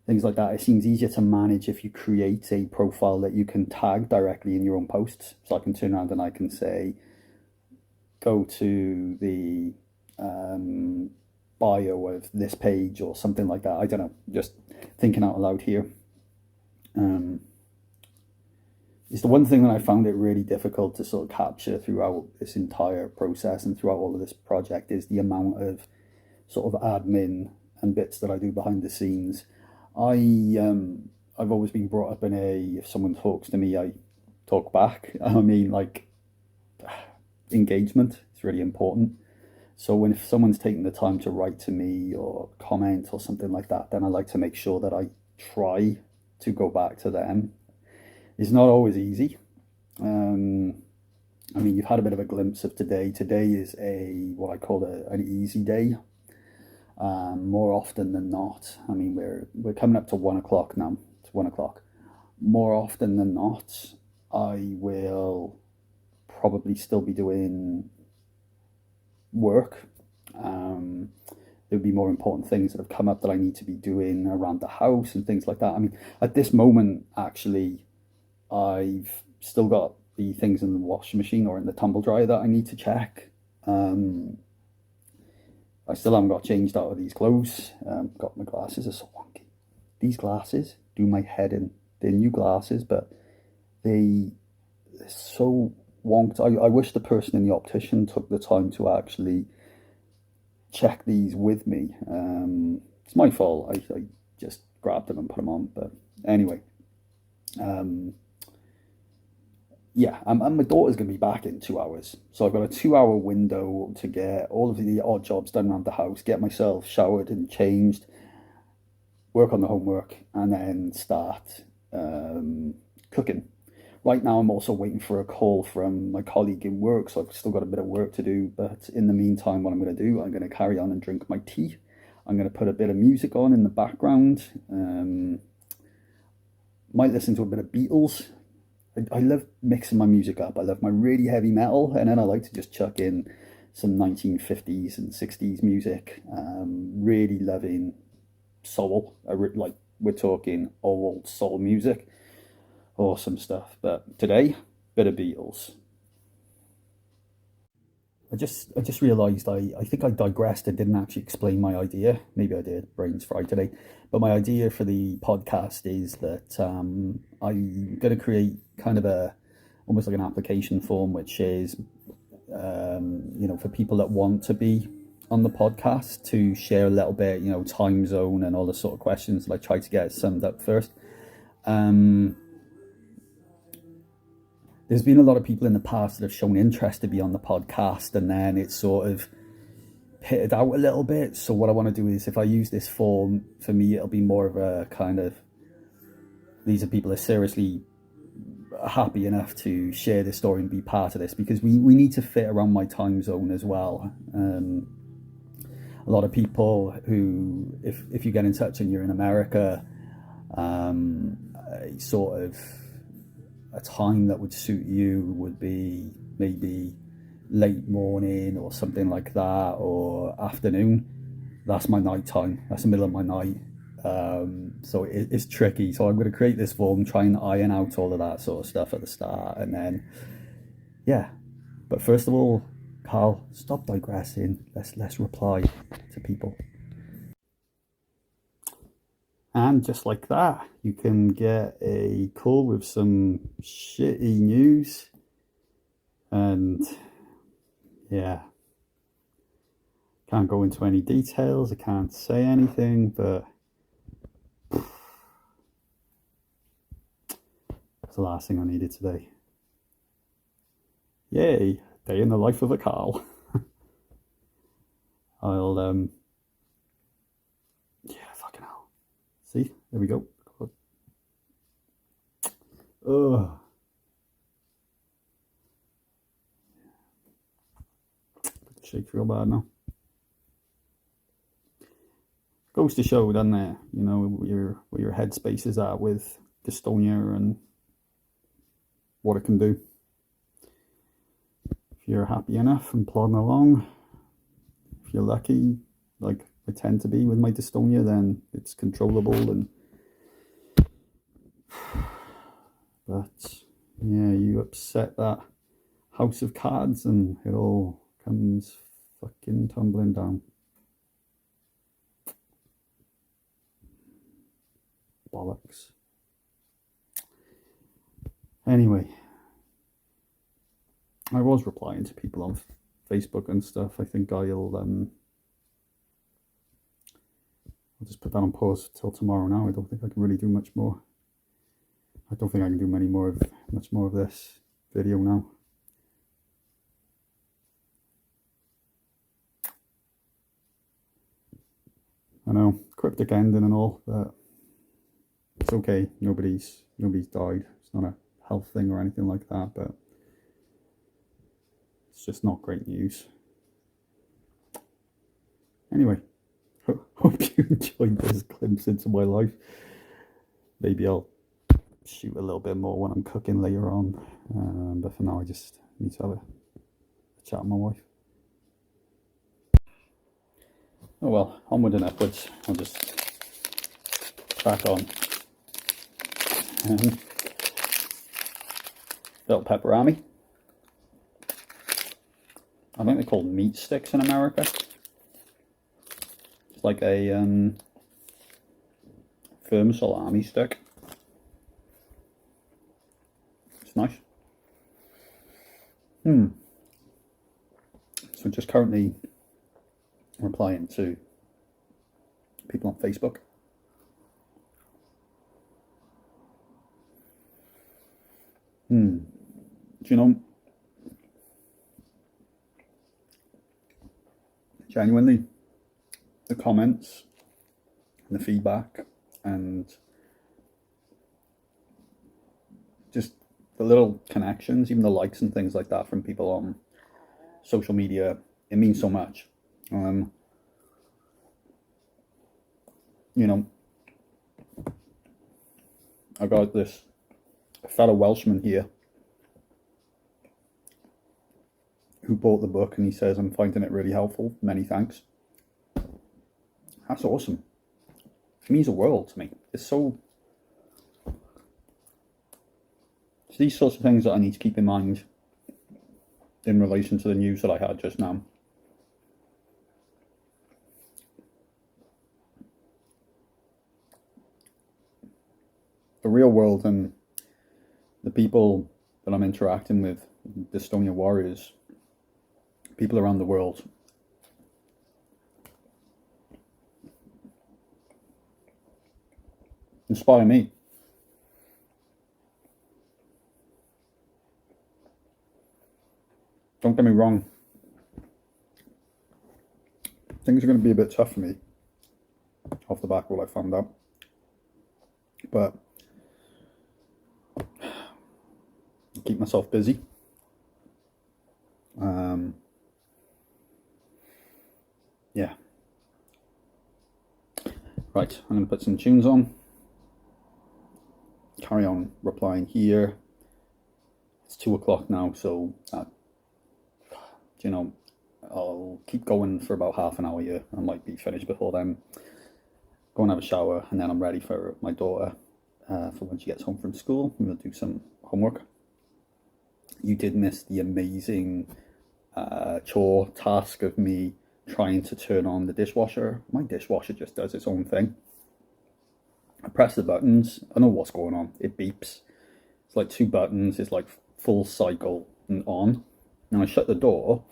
things like that. It seems easier to manage if you create a profile that you can tag directly in your own posts. So I can turn around and I can say, go to the bio of this page or something like that. I don't know, just thinking out loud here. It's the one thing that I found it really difficult to sort of capture throughout this entire process and throughout all of this project is the amount of sort of admin and bits that I do behind the scenes. I I've always been brought up in a, if someone talks to me, I talk back. I mean, like, engagement is really important. So when if someone's taking the time to write to me or comment or something like that, then I like to make sure that I try to go back to them. It's not always easy. Um, I mean, you've had a bit of a glimpse of today. Today is a what I call an easy day. More often than not, I mean, we're coming up to 1 o'clock now. It's 1 o'clock. More often than not, I will probably still be doing work. Um, there'll be more important things that have come up that I need to be doing around the house and things like that. I mean, at this moment, actually, I've still got the things in the washing machine or in the tumble dryer that I need to check. Um, I still haven't got changed out of these clothes. Got my glasses are so wonky. These glasses do my head in. They're new glasses, but they're so wonked. I wish the person in the optician took the time to actually check these with me. It's my fault. I just grabbed them and put them on. But anyway, um, yeah, and my daughter's going to be back in 2 hours. So I've got a 2 hour window to get all of the odd jobs done around the house, get myself showered and changed, work on the homework, and then start cooking. Right now, I'm also waiting for a call from my colleague in work, so I've still got a bit of work to do. But in the meantime, what I'm going to do, I'm going to carry on and drink my tea. I'm going to put a bit of music on in the background. Might listen to a bit of Beatles. I love mixing my music up. I love my really heavy metal, and then I like to just chuck in some 1950s and 60s music. Really loving soul. Like, we're talking old soul music. Awesome stuff. But today, bit of Beatles. I just realised I think I digressed and didn't actually explain my idea. Maybe I did. Brains fried today. But my idea for the podcast is that I'm going to create kind of a almost like an application form, which is for people that want to be on the podcast to share a little bit, time zone and all the sort of questions that I try to get summed up first. There's been a lot of people in the past that have shown interest to be on the podcast, and then it's sort of pitted out a little bit. So what I want to do is, if I use this form, for me, it'll be more of a kind of, these are people that are seriously happy enough to share this story and be part of this, because we need to fit around my time zone as well. A lot of people who, if you get in touch and you're in America, sort of a time that would suit you would be maybe late morning or something like that, or afternoon. That's my night time. That's the middle of my night. So it's tricky. So I'm going to create this form, try and iron out all of that sort of stuff at the start, and then yeah. But first of all, Karl, stop digressing. Let's reply to people. And just like that, you can get a call with some shitty news. And yeah, can't go into any details. I can't say anything, but it's the last thing I needed today. Yay, day in the life of a Karl. I'll yeah, fucking hell. See, there we go. Ugh. Shake real bad now. Goes to show, doesn't it? Where your headspace is at with dystonia and what it can do. If you're happy enough and plodding along, if you're lucky, like I tend to be with my dystonia, then it's controllable. But yeah, you upset that house of cards and it all comes fucking tumbling down. Bollocks. Anyway, I was replying to people on Facebook and stuff. I think I'll I'll just put that on pause till tomorrow now. I don't think I can really do much more. I don't think I can do much more of this video now. I know, cryptic ending and all, but it's okay. Nobody's died. It's not a health thing or anything like that, but it's just not great news. Anyway, hope you enjoyed this glimpse into my life. Maybe I'll shoot a little bit more when I'm cooking later on, but for now I just need to have a chat with my wife. Oh well, onward and upwards. I'll just crack on. Little pepperami. I think they're called meat sticks in America. It's like a firm salami stick. It's nice. So just currently replying to people on Facebook. Do you know, genuinely, the comments and the feedback and just the little connections, even the likes and things like that from people on social media, it means so much. You know, I got this fellow Welshman here who bought the book and he says, I'm finding it really helpful. Many thanks. That's awesome. It means the world to me. It's these sorts of things that I need to keep in mind in relation to the news that I had just now. The real world and the people that I'm interacting with, Dystonia Warriors, people around the world, inspire me. Don't get me wrong, things are going to be a bit tough for me off the back of what I found out, but keep myself busy. Yeah. Right, I'm going to put some tunes on. Carry on replying here. It's 2 o'clock now, so you know, I'll keep going for about half an hour here. I might be finished before then. Go and have a shower, and then I'm ready for my daughter for when she gets home from school. I'm going to do some homework. You did miss the amazing chore task of me trying to turn on the dishwasher. My dishwasher just does its own thing. I press the buttons. I know what's going on. It beeps. It's like 2 buttons. It's like full cycle and on. And I shut the door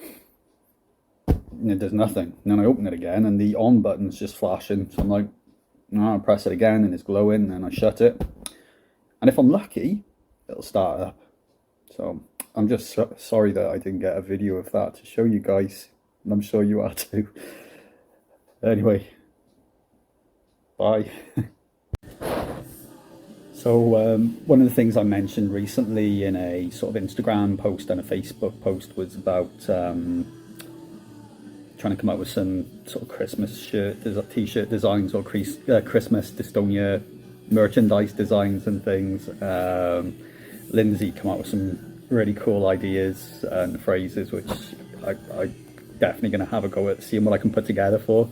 and it does nothing. And then I open it again and the on button's just flashing. So I'm like, no, I press it again and it's glowing, and I shut it. And if I'm lucky, it'll start up. So I'm just sorry that I didn't get a video of that to show you guys. And I'm sure you are too. Anyway, bye. So one of the things I mentioned recently in a sort of Instagram post and a Facebook post was about trying to come up with some sort of Christmas t-shirt designs or Christmas Dystonia merchandise designs and things. Lindsay came up with some really cool ideas and phrases, which I definitely going to have a go at seeing what I can put together for.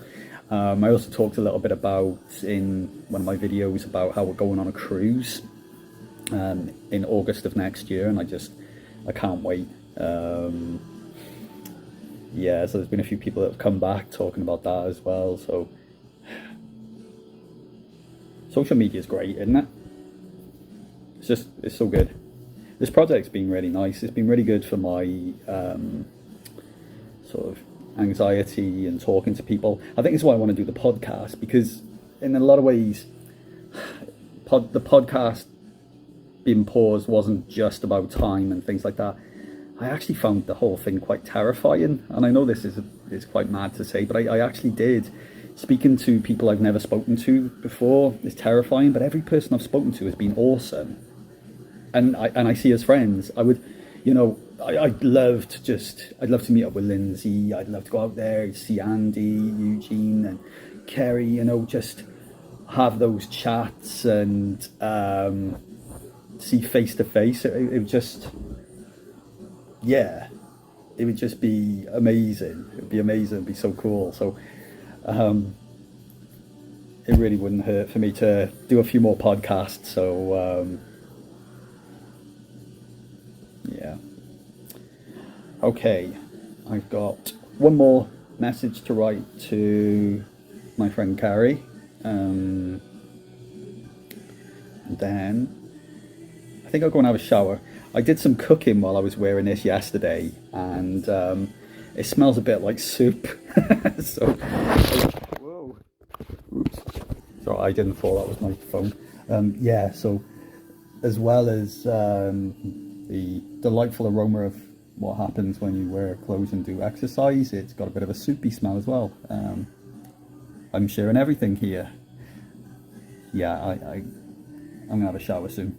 I also talked a little bit about in one of my videos about how we're going on a cruise in August of next year, and I can't wait. Yeah, so there's been a few people that have come back talking about that as well. So social media is great, isn't it? It's so good. This project's been really nice. It's been really good for my sort of anxiety and talking to people. I think it's why I want to do the podcast, because in a lot of ways, the podcast being paused wasn't just about time and things like that. I actually found the whole thing quite terrifying, and I know this is quite mad to say, but I actually did. Speaking to people I've never spoken to before is terrifying, but every person I've spoken to has been awesome, and I see as friends. I would, I'd love to meet up with Lindsay. I'd love to go out there, see Andy, Eugene, and Kerry. Just have those chats and see face to face. It would just. Yeah, it would just be amazing. It would be amazing. It'd be so cool. So it really wouldn't hurt for me to do a few more podcasts. So yeah. Okay, I've got one more message to write to my friend Carrie. Then I think I'll go and have a shower. I did some cooking while I was wearing this yesterday, and it smells a bit like soup. So, whoa! Oops! Sorry, I didn't fall. That was my phone. Yeah. So, as well as the delightful aroma of what happens when you wear clothes and do exercise, it's got a bit of a soupy smell as well. I'm sharing everything here. Yeah, I'm gonna have a shower soon.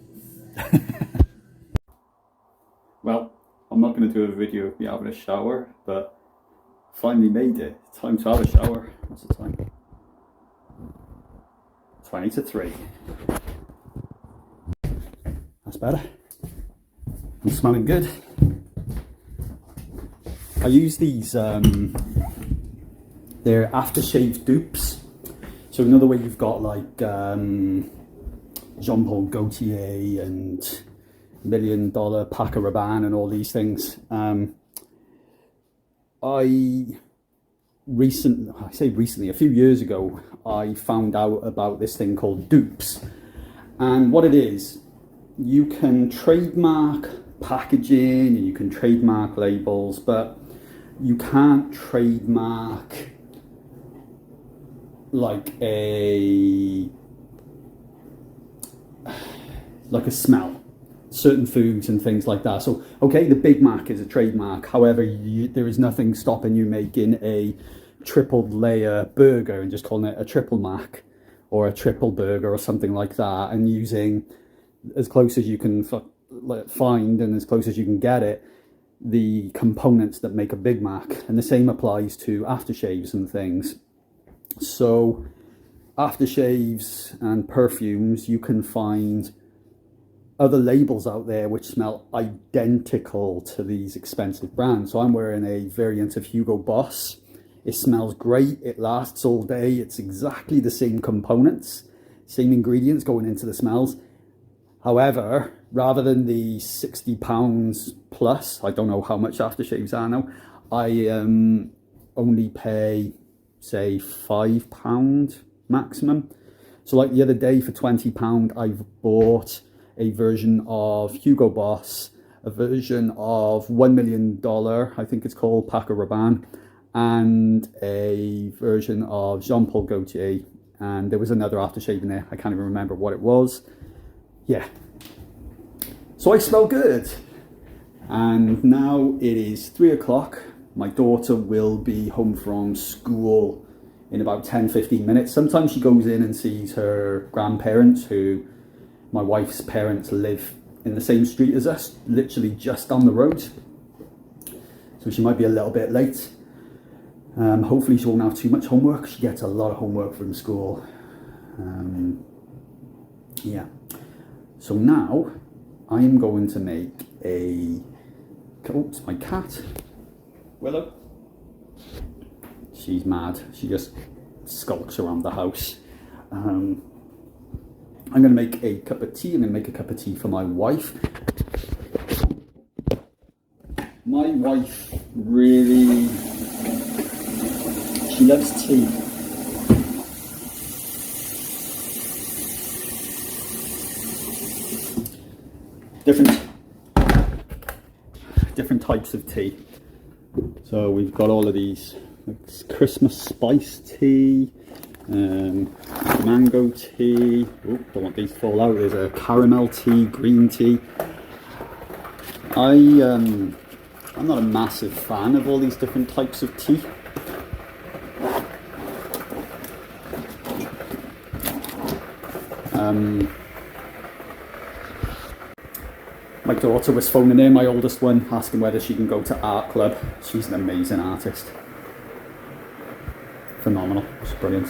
Well, I'm not going to do a video of me having a shower, but finally made it. It's time to have a shower. What's the time? 20 to 3. That's better. I'm smelling good. I use these, they're aftershave dupes. So another way you've got like Jean-Paul Gaultier and $1 million Paco Rabanne and all these things. I say recently, a few years ago, I found out about this thing called dupes. And what it is, you can trademark packaging and you can trademark labels, but you can't trademark like a smell. Certain foods and things like that. So, okay, the Big Mac is a trademark. However, there is nothing stopping you making a triple layer burger and just calling it a triple Mac or a triple burger or something like that, and using as close as you can find and as close as you can get it, the components that make a Big Mac. And the same applies to aftershaves and things. So, aftershaves and perfumes, you can find other labels out there which smell identical to these expensive brands. So I'm wearing a variant of Hugo Boss. It smells great, it lasts all day, it's exactly the same components, same ingredients going into the smells. However, rather than the £60 plus, I don't know how much aftershaves are now, I only pay, say, £5 maximum. So like the other day for £20, I've bought a version of Hugo Boss, a version of $1 million, I think it's called, Paco Rabanne, and a version of Jean-Paul Gaultier, and there was another aftershave in there. I can't even remember what it was. Yeah. So I smell good. And now it is 3 o'clock. My daughter will be home from school in about 10-15 minutes. Sometimes she goes in and sees her grandparents, who my wife's parents live in the same street as us, literally just down the road. So she might be a little bit late. Hopefully she won't have too much homework. She gets a lot of homework from school. Yeah. So now I'm going to make a... Oh, it's my cat. Willow. She's mad. She just skulks around the house. I'm going to make a cup of tea. I'm going to make a cup of tea for my wife. My wife really, she loves tea. Different types of tea. So we've got all of these. It's Christmas spice tea. mango tea. Oh, don't want these to fall out. There's a caramel tea, green tea. I'm not a massive fan of all these different types of tea. My daughter was phoning in, my oldest one, asking whether she can go to art club. She's an amazing artist. Phenomenal. It's brilliant.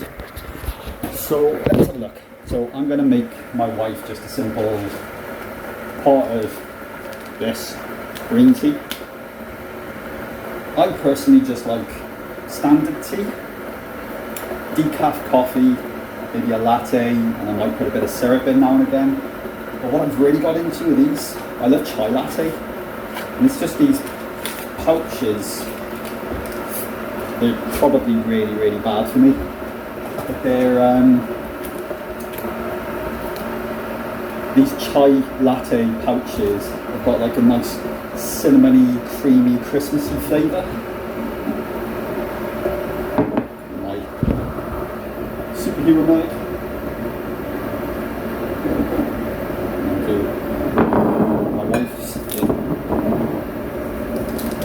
So let's have a look. So I'm going to make my wife just a simple pot of this green tea. I personally just like standard tea, decaf coffee, maybe a latte, and I might put a bit of syrup in now and again. But what I've really got into are these. I love chai latte, and it's just these pouches. They're probably really, really bad for me, but they're these chai latte pouches have got like a nice cinnamony, creamy, Christmassy flavour. My superhero mug. My wife's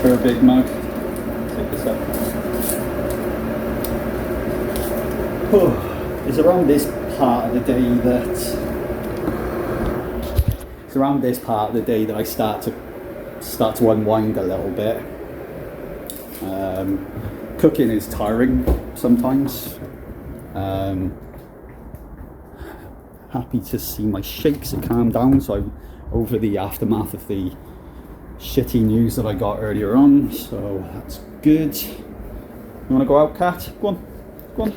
her big mug. Take this up. It's around this part of the day that I start to unwind a little bit. Cooking is tiring sometimes. Happy to see my shakes have calmed down, so I'm over the aftermath of the shitty news that I got earlier on, so that's good. You want to go out, Cat? Go on, go on.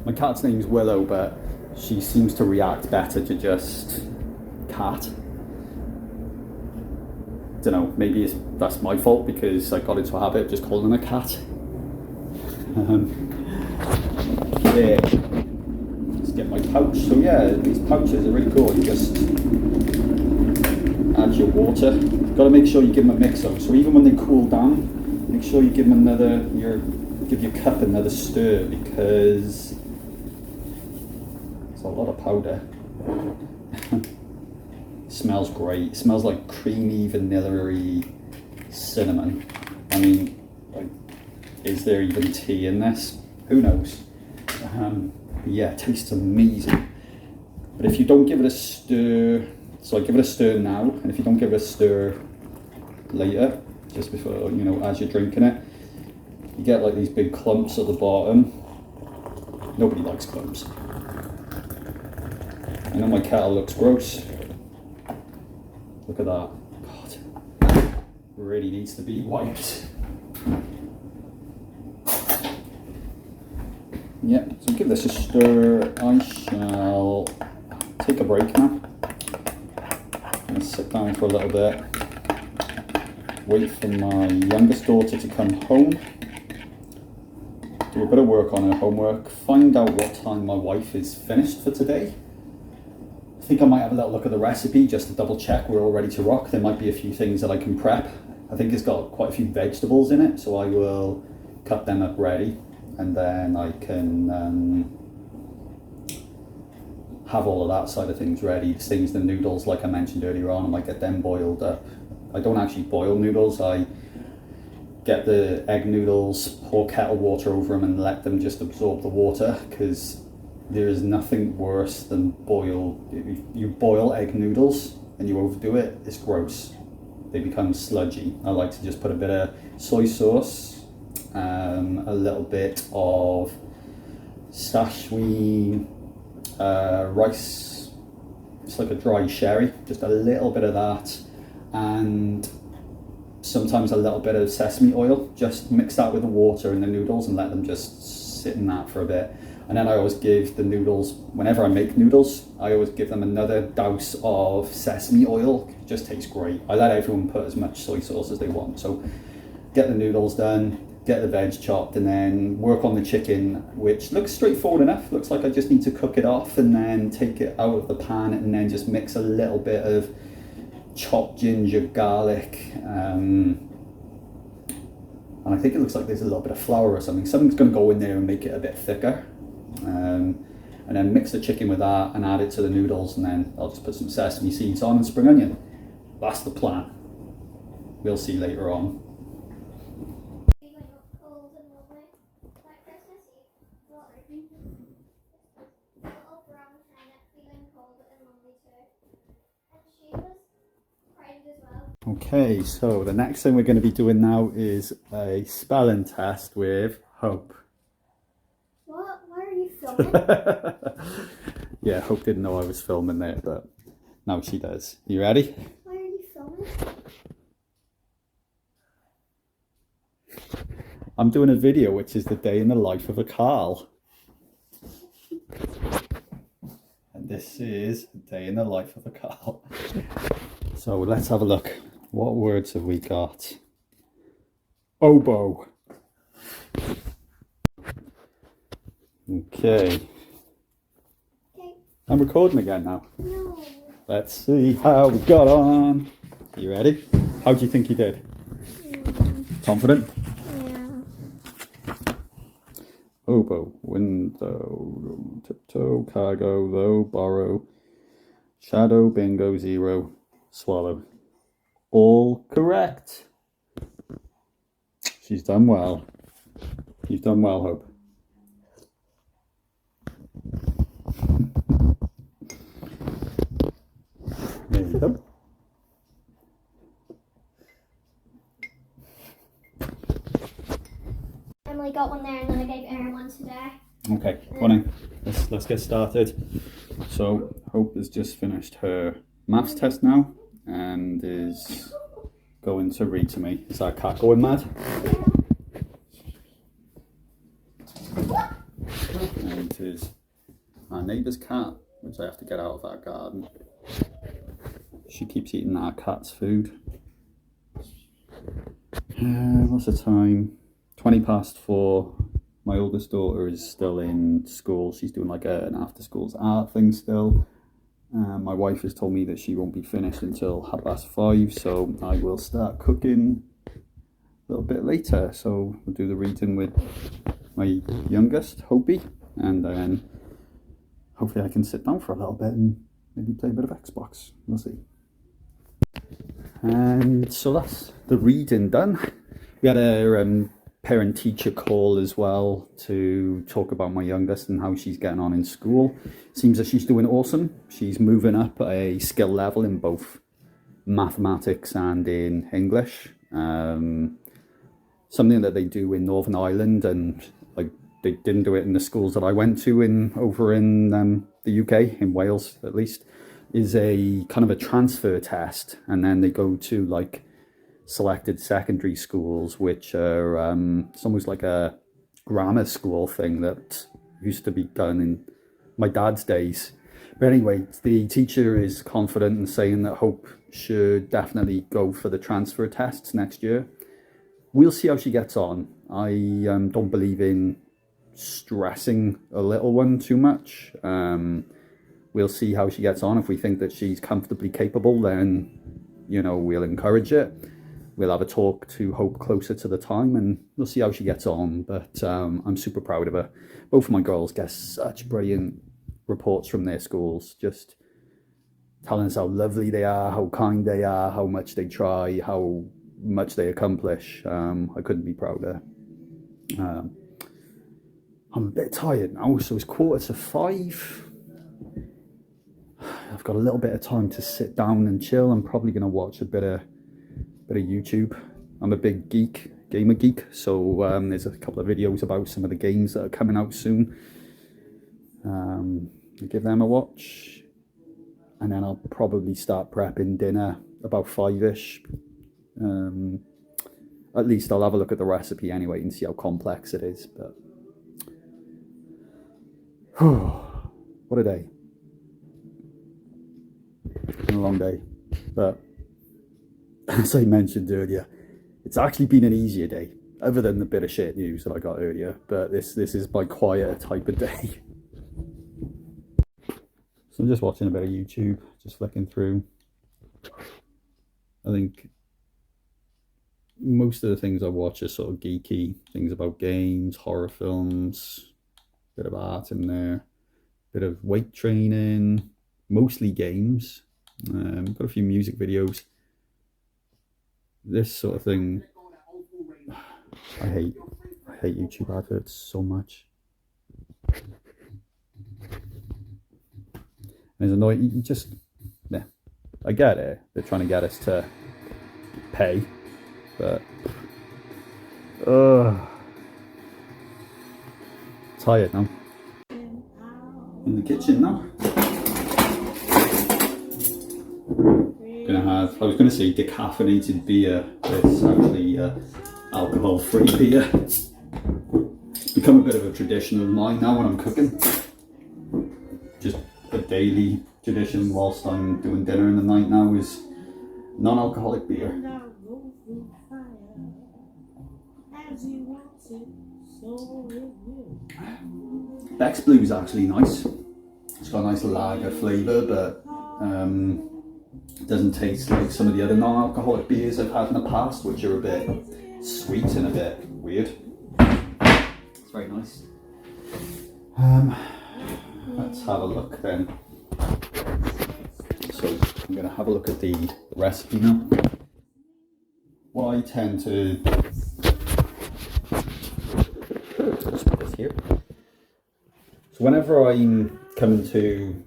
My cat's name's Willow, but she seems to react better to just cat. Don't know, maybe that's my fault because I got into a habit of just calling her cat. Yeah. Let's get my pouch. So yeah, these pouches are really cool. You just add your water. Got to make sure you give them a mix up. So even when they cool down, make sure you give them give your cup another stir, because it's a lot of powder. Smells great. It smells like creamy, vanilla-y cinnamon. I mean, like, is there even tea in this? Who knows? Yeah, it tastes amazing. But if you don't give it a stir, so I give it a stir now, and if you don't give it a stir later, just before, as you're drinking it, you get like these big clumps at the bottom. Nobody likes clumps. I know my kettle looks gross. Look at that. God, really needs to be wiped. Yeah, so give this a stir. I shall take a break now. I'm going to sit down for a little bit. Wait for my youngest daughter to come home. Do a bit of work on her homework. Find out what time my wife is finished for today. I think I might have a little look at the recipe just to double check we're all ready to rock. There might be a few things that I can prep. I think it's got quite a few vegetables in it, so I will cut them up ready, and then I can have all of that side of things ready. Things, the noodles, like I mentioned earlier on, I might get them boiled up. I don't actually boil noodles. I get the egg noodles, pour kettle water over them and let them just absorb the water, because there is nothing worse than if you boil egg noodles and you overdo it, it's gross. They become sludgy. I like to just put a bit of soy sauce, a little bit of sashimi rice, it's like a dry sherry, just a little bit of that, and sometimes a little bit of sesame oil. Just mix that with the water and the noodles and let them just sit in that for a bit. And then I always give the noodles, whenever I make noodles, I always give them another douse of sesame oil. It just tastes great. I let everyone put as much soy sauce as they want. So get the noodles done, get the veg chopped, and then work on the chicken, which looks straightforward enough. Looks like I just need to cook it off and then take it out of the pan, and then just mix a little bit of chopped ginger, garlic, And I think it looks like there's a little bit of flour or something. Something's going to go in there and make it a bit thicker. And then mix the chicken with that and add it to the noodles, and then I'll just put some sesame seeds on and spring onion. That's the plan. We'll see later on. Okay, so the next thing we're going to be doing now is a spelling test with Hope. What? Why are you filming? Yeah, Hope didn't know I was filming there, but now she does. You ready? Why are you filming? I'm doing a video which is the day in the life of a Karl. And this is the day in the life of a Karl. So let's have a look. What words have we got? Oboe. Okay. I'm recording again now. No. Let's see how we got on. You ready? How do you think you did? Confident? Yeah. Oboe, window, tiptoe, cargo, though, borrow, shadow, bingo, zero, swallow. All correct. She's done well. You've done well, Hope. There you go. Emily got one there, and then I gave Erin one today. Okay, go on in. Let's get started. So Hope has just finished her maths test now and is going to read to me. Is that cat going mad? And it is our neighbour's cat, which I have to get out of our garden. She keeps eating our cat's food. What's the time? 4:20. My oldest daughter is still in school. She's doing like an after schools art thing still. My wife has told me that she won't be finished until 5:30, so I will start cooking a little bit later. So we'll do the reading with my youngest, Hopey, and then hopefully I can sit down for a little bit and maybe play a bit of Xbox. We'll see. And so that's the reading done. We had a parent-teacher call as well to talk about my youngest and how she's getting on in school. Seems that she's doing awesome. She's moving up a skill level in both mathematics and in English. Something that they do in Northern Ireland, and like they didn't do it in the schools that I went to over in the UK, in Wales at least, is a kind of a transfer test, and then they go to like selected secondary schools, which are it's almost like a grammar school thing that used to be done in my dad's days. But anyway, the teacher is confident in saying that Hope should definitely go for the transfer tests next year. We'll see how she gets on. I don't believe in stressing a little one too much. We'll see how she gets on. If we think that she's comfortably capable, then, you know, we'll encourage it. We'll have a talk to Hope closer to the time, and we'll see how she gets on. But I'm super proud of her. Both of my girls get such brilliant reports from their schools, just telling us how lovely they are, how kind they are, how much they try, how much they accomplish. I couldn't be prouder. I'm a bit tired now, so it's 4:45. I've got a little bit of time to sit down and chill. I'm probably going to watch a bit of YouTube. I'm a big gamer geek, so there's a couple of videos about some of the games that are coming out soon. I'll give them a watch, and then I'll probably start prepping dinner about 5ish. At least I'll have a look at the recipe anyway and see how complex it is. But what a day. It's been a long day, but as I mentioned earlier, it's actually been an easier day, other than the bit of shit news that I got earlier. But this is my quieter type of day. So I'm just watching a bit of YouTube, just flicking through. I think most of the things I watch are sort of geeky things about games, horror films, bit of art in there, bit of weight training, mostly games. Got a few music videos. This sort of thing. I hate YouTube adverts so much. And it's annoying. You just, yeah, I get it. They're trying to get us to pay, but tired now. In the kitchen now. Gonna have, I was gonna say decaffeinated beer, but it's actually alcohol-free beer. It's become a bit of a tradition of mine now when I'm cooking. Just a daily tradition whilst I'm doing dinner in the night now is non-alcoholic beer. Beck's Blue is actually nice. It's got a nice lager flavour, but it doesn't taste like some of the other non-alcoholic beers I've had in the past, which are a bit sweet and a bit weird. It's very nice. Let's have a look then. So I'm going to have a look at the recipe now. What I tend to just put this here. So whenever I'm coming to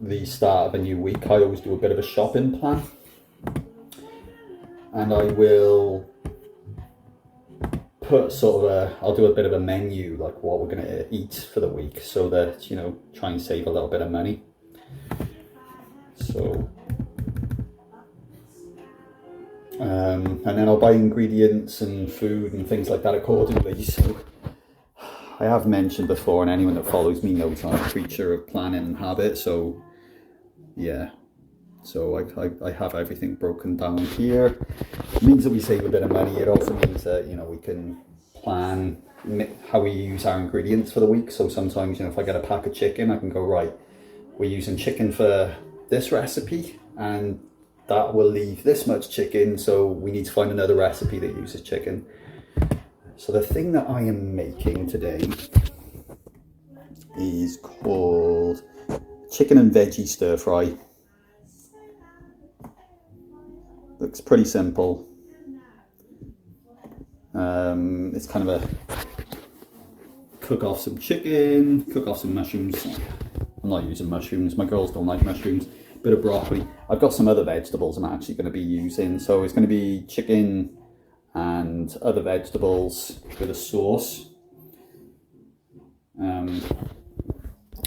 the start of a new week, I always do a bit of a shopping plan, and I will put sort of I'll do a bit of a menu, like what we're going to eat for the week, so that, you know, try and save a little bit of money. So and then I'll buy ingredients and food and things like that accordingly. So I have mentioned before, and anyone that follows me knows I'm a creature of planning and habit, so yeah, so I have everything broken down here. It means that we save a bit of money. It also means that, you know, we can plan how we use our ingredients for the week. So sometimes, you know, if I get a pack of chicken, I can go, right, we're using chicken for this recipe, and that will leave this much chicken, so we need to find another recipe that uses chicken. So the thing that I am making today is called chicken and veggie stir fry. Looks pretty simple. It's kind of a cook off some chicken, cook off some mushrooms. I'm not using mushrooms, my girls don't like mushrooms. Bit of broccoli. I've got some other vegetables I'm actually going to be using. So it's going to be chicken and other vegetables with a sauce. And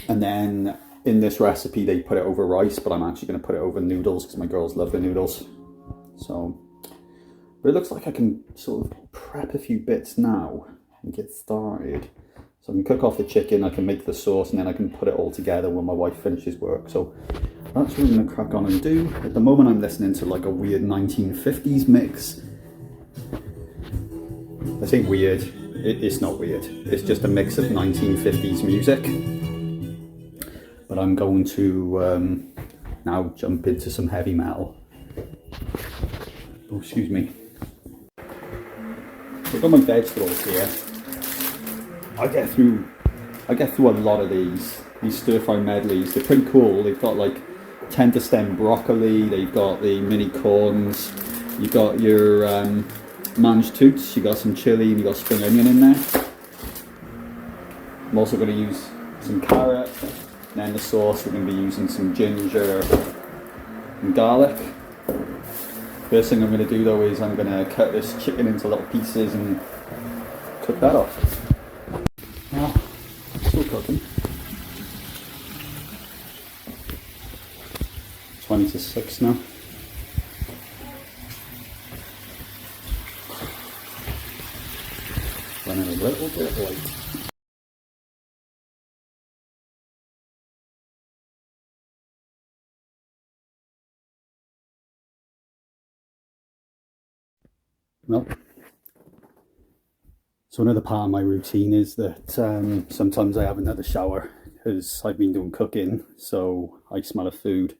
then in this recipe they put it over rice, but I'm actually going to put it over noodles because my girls love the noodles. So, but it looks like I can sort of prep a few bits now and get started. So I can cook off the chicken, I can make the sauce, and then I can put it all together when my wife finishes work. So that's what I'm going to crack on and do. At the moment I'm listening to like a weird 1950s mix. I say weird, it's not weird. It's just a mix of 1950s music. But I'm going to now jump into some heavy metal. Oh, excuse me. I've got my vegetables here. I get through a lot of these stir fry medleys. They're pretty cool. They've got like tender stem broccoli, they've got the mini corns, you've got your mange toots, you got some chili, and you got spring onion in there. I'm also going to use some carrot, and then the sauce we're going to be using some ginger and garlic. First thing I'm going to do though is I'm going to cut this chicken into little pieces and cook that off. Oh, still cooking. 20 to 6 now. Running a little bit late. Well, so another part of my routine is that sometimes I have another shower because I've been doing cooking, so I smell of food.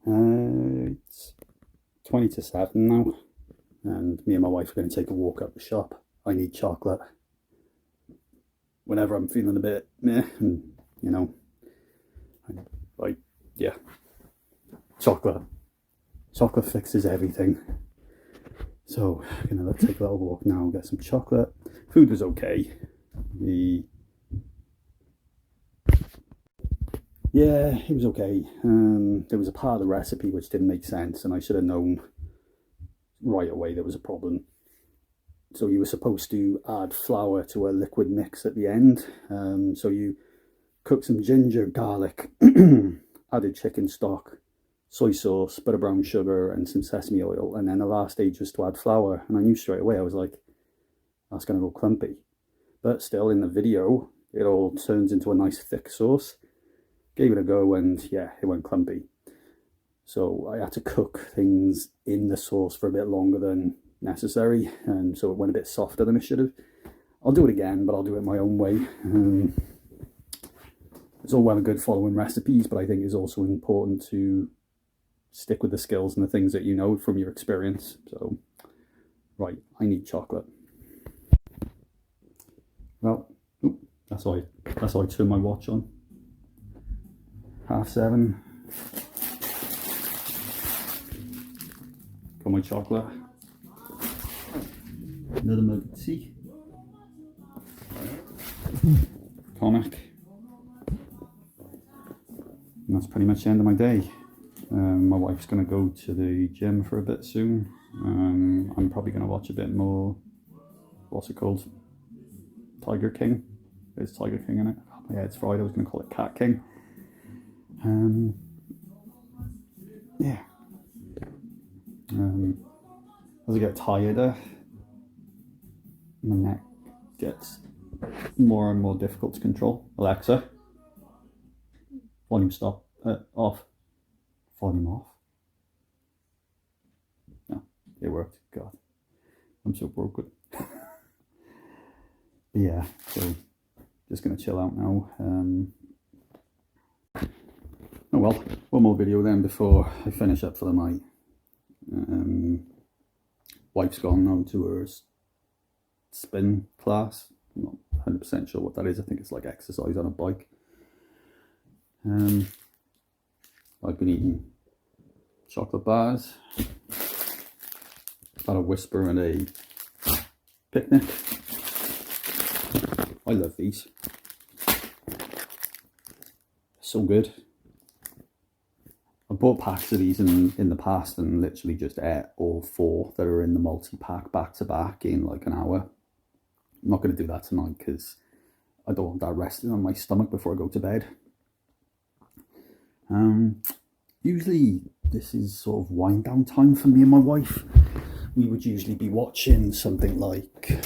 It's 20 to 7 now. and me and my wife are going to take a walk up the shop. I need chocolate whenever I'm feeling a bit meh, and you know, yeah, chocolate fixes everything. So I'm gonna take a little walk now, get some chocolate. Food was okay. Yeah, it was okay. There was a part of the recipe which didn't make sense, and I should have known right away there was a problem. So you were supposed to add flour to a liquid mix at the end. So you cook some ginger, garlic, added chicken stock, soy sauce, bit of brown sugar, and some sesame oil. And then the last stage was to add flour. And I knew straight away, I was like, that's going to go clumpy. But still, in the video, it all turns into a nice thick sauce. Gave it a go, and yeah, it went clumpy. So I had to cook things in the sauce for a bit longer than necessary, and so it went a bit softer than it should have. I'll do it again, but I'll do it my own way. It's all well and good following recipes, but I think it's also important to stick with the skills and the things that you know from your experience. So, right, I need chocolate. Well, that's how I turn my watch on. 7:30. Got my chocolate. Another mug of tea. Comic. And that's pretty much the end of my day. My wife's going to go to the gym for a bit soon. I'm probably going to watch a bit more. What's it called? Tiger King. There's Tiger King in it. Yeah, it's Friday. I was going to call it Cat King. Yeah. As I get tireder, my neck gets more and more difficult to control. Alexa, volume stop, off, volume off. No, it worked. God, I'm so broken. Yeah, so just gonna chill out now. Oh well, one more video then before I finish up for the night. Wife's gone now to her spin class. I'm not 100% sure what that is. I think it's like exercise on a bike. I've been eating chocolate bars. Had a Whisper and a Picnic. I love these. So good. I bought packs of these in the past and literally just ate all 4 that are in the multi-pack back to back in like an hour. I'm not going to do that tonight because I don't want that resting on my stomach before I go to bed. Usually this is sort of wind down time for me and my wife. We would usually be watching something like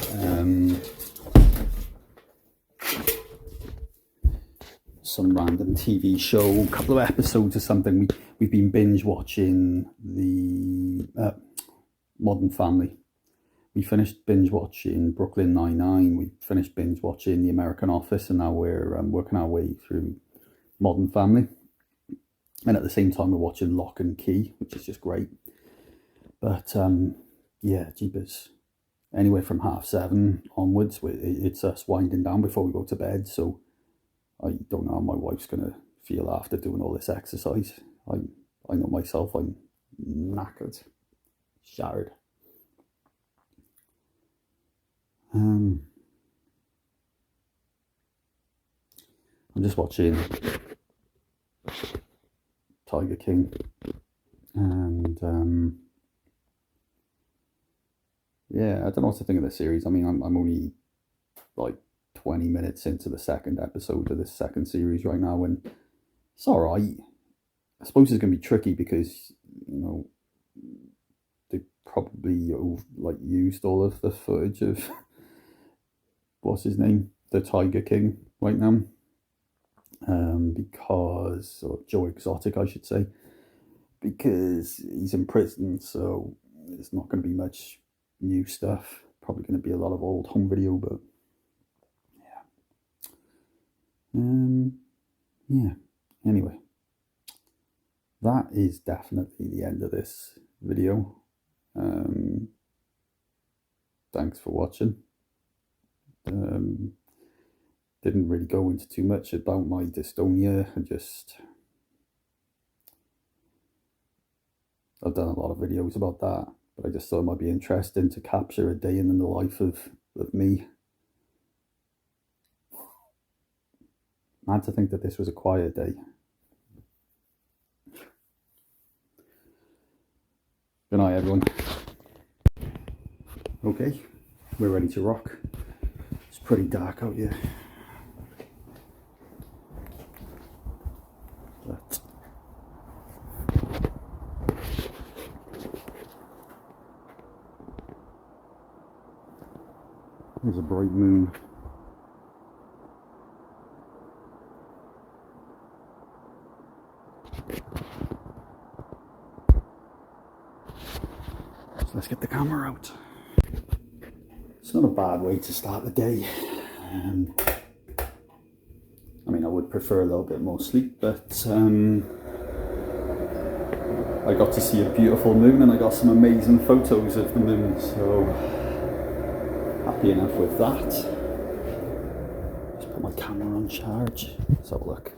some random TV show, a couple of episodes or something. We've been binge watching the Modern Family. We finished binge watching Brooklyn Nine-Nine. We finished binge watching The American Office, and now we're working our way through Modern Family. And at the same time, we're watching Lock and Key, which is just great. But yeah, jeepers. Anywhere from 7:30 onwards, it's us winding down before we go to bed. So I don't know how my wife's going to feel after doing all this exercise. I know myself, I'm knackered, shattered. I'm just watching Tiger King, and yeah, I don't know what to think of this series. I mean, I'm only like 20 minutes into the second episode of this second series right now, and it's all right. I suppose it's going to be tricky because, you know, they probably used all of the footage of what's his name, the Tiger King right now, or Joe Exotic, I should say, because he's in prison, so there's not going to be much new stuff. Probably going to be a lot of old home video, but yeah. Anyway, that is definitely the end of this video. thanks for watching. Didn't really go into too much about my dystonia. I've done a lot of videos about that, but I just thought it might be interesting to capture a day in the life of me. Mad to think that this was a quiet day. Good night, everyone. Okay, we're ready to rock. It's pretty dark out here. But there's a bright moon. So let's get the camera out. It's not a bad way to start the day. I mean, I would prefer a little bit more sleep, but I got to see a beautiful moon and I got some amazing photos of the moon, so happy enough with that. Just put my camera on charge. Let's have a look.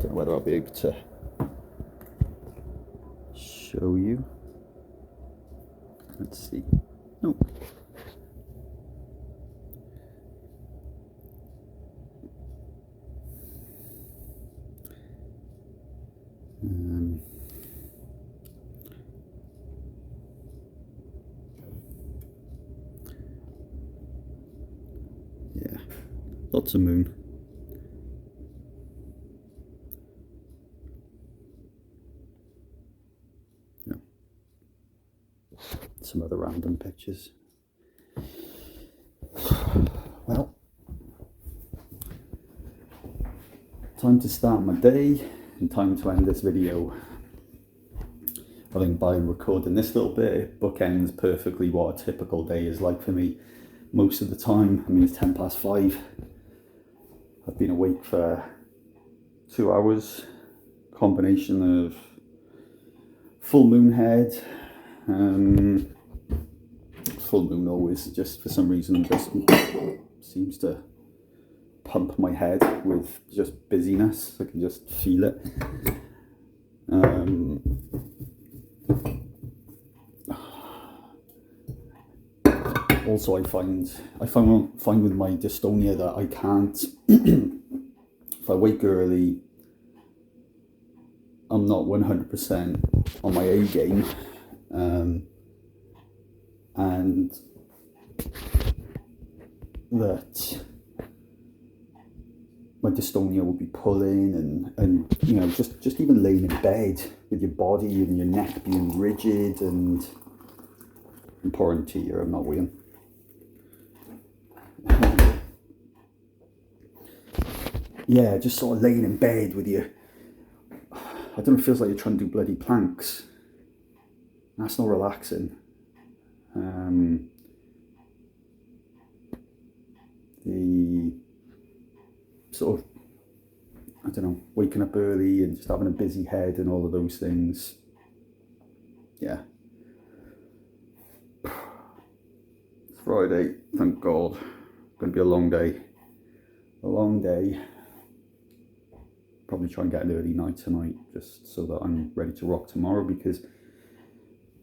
Don't know whether I'll be able to show you. Let's see. Nope. Yeah, lots of moon. Yeah. Some other random pictures. Well, time to start my day and time to end this video. I think by recording this little bit, it bookends perfectly what a typical day is like for me. Most of the time, I mean, it's 5:10. I've been awake for 2 hours, combination of full moon head. Full moon always, just for some reason, just seems to pump my head with just busyness. I can just feel it. Also, I find with my dystonia that I can't. If I wake early, I'm not 100% on my A game, and that my dystonia will be pulling and you know, just even laying in bed with your body and your neck being rigid and I'm pouring tea here, I'm not weighing. Yeah, just sort of laying in bed with you. I don't know, it feels like you're trying to do bloody planks. That's not relaxing. The sort of, I don't know, waking up early and just having a busy head and all of those things. Yeah. It's Friday, thank God. It's going to be a long day. A long day. Probably try and get an early night tonight just so that I'm ready to rock tomorrow, because I'm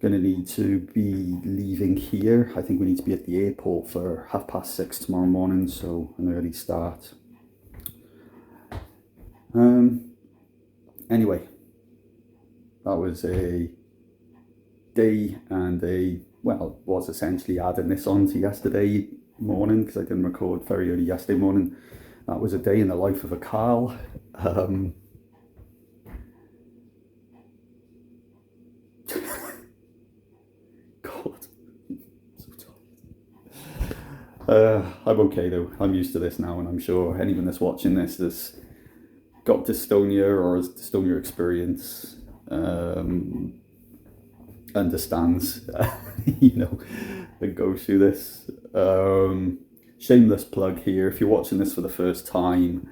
going to need to be leaving here. I think we need to be at the airport for 6:30 tomorrow morning, so an early start. Anyway, that was a day and was essentially adding this on to yesterday morning because I didn't record very early yesterday morning. That was a day in the life of a Karl. God, so tired. I'm okay though. I'm used to this now, and I'm sure anyone that's watching this has got dystonia or has dystonia experience understands, you know, that goes through this. Shameless plug here. If you're watching this for the first time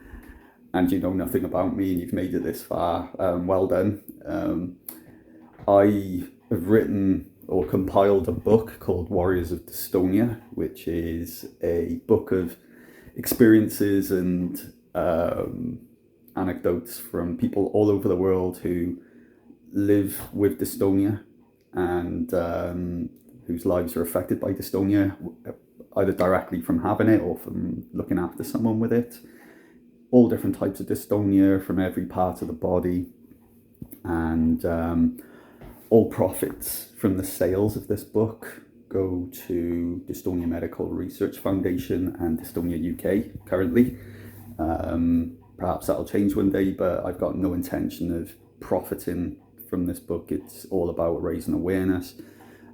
and you know nothing about me and you've made it this far, well done. I have written or compiled a book called Warriors of Dystonia, which is a book of experiences and anecdotes from people all over the world who live with dystonia and whose lives are affected by dystonia, either directly from having it or from looking after someone with it. All different types of dystonia from every part of the body, and all profits from the sales of this book go to Dystonia Medical Research Foundation and Dystonia UK currently. Perhaps that'll change one day, but I've got no intention of profiting from this book. It's all about raising awareness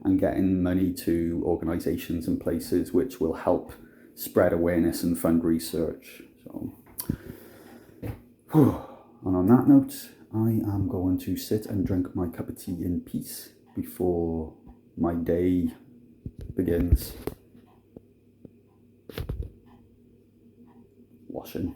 and getting money to organisations and places which will help spread awareness and fund research. So, and on that note, I am going to sit and drink my cup of tea in peace before my day begins. Washing.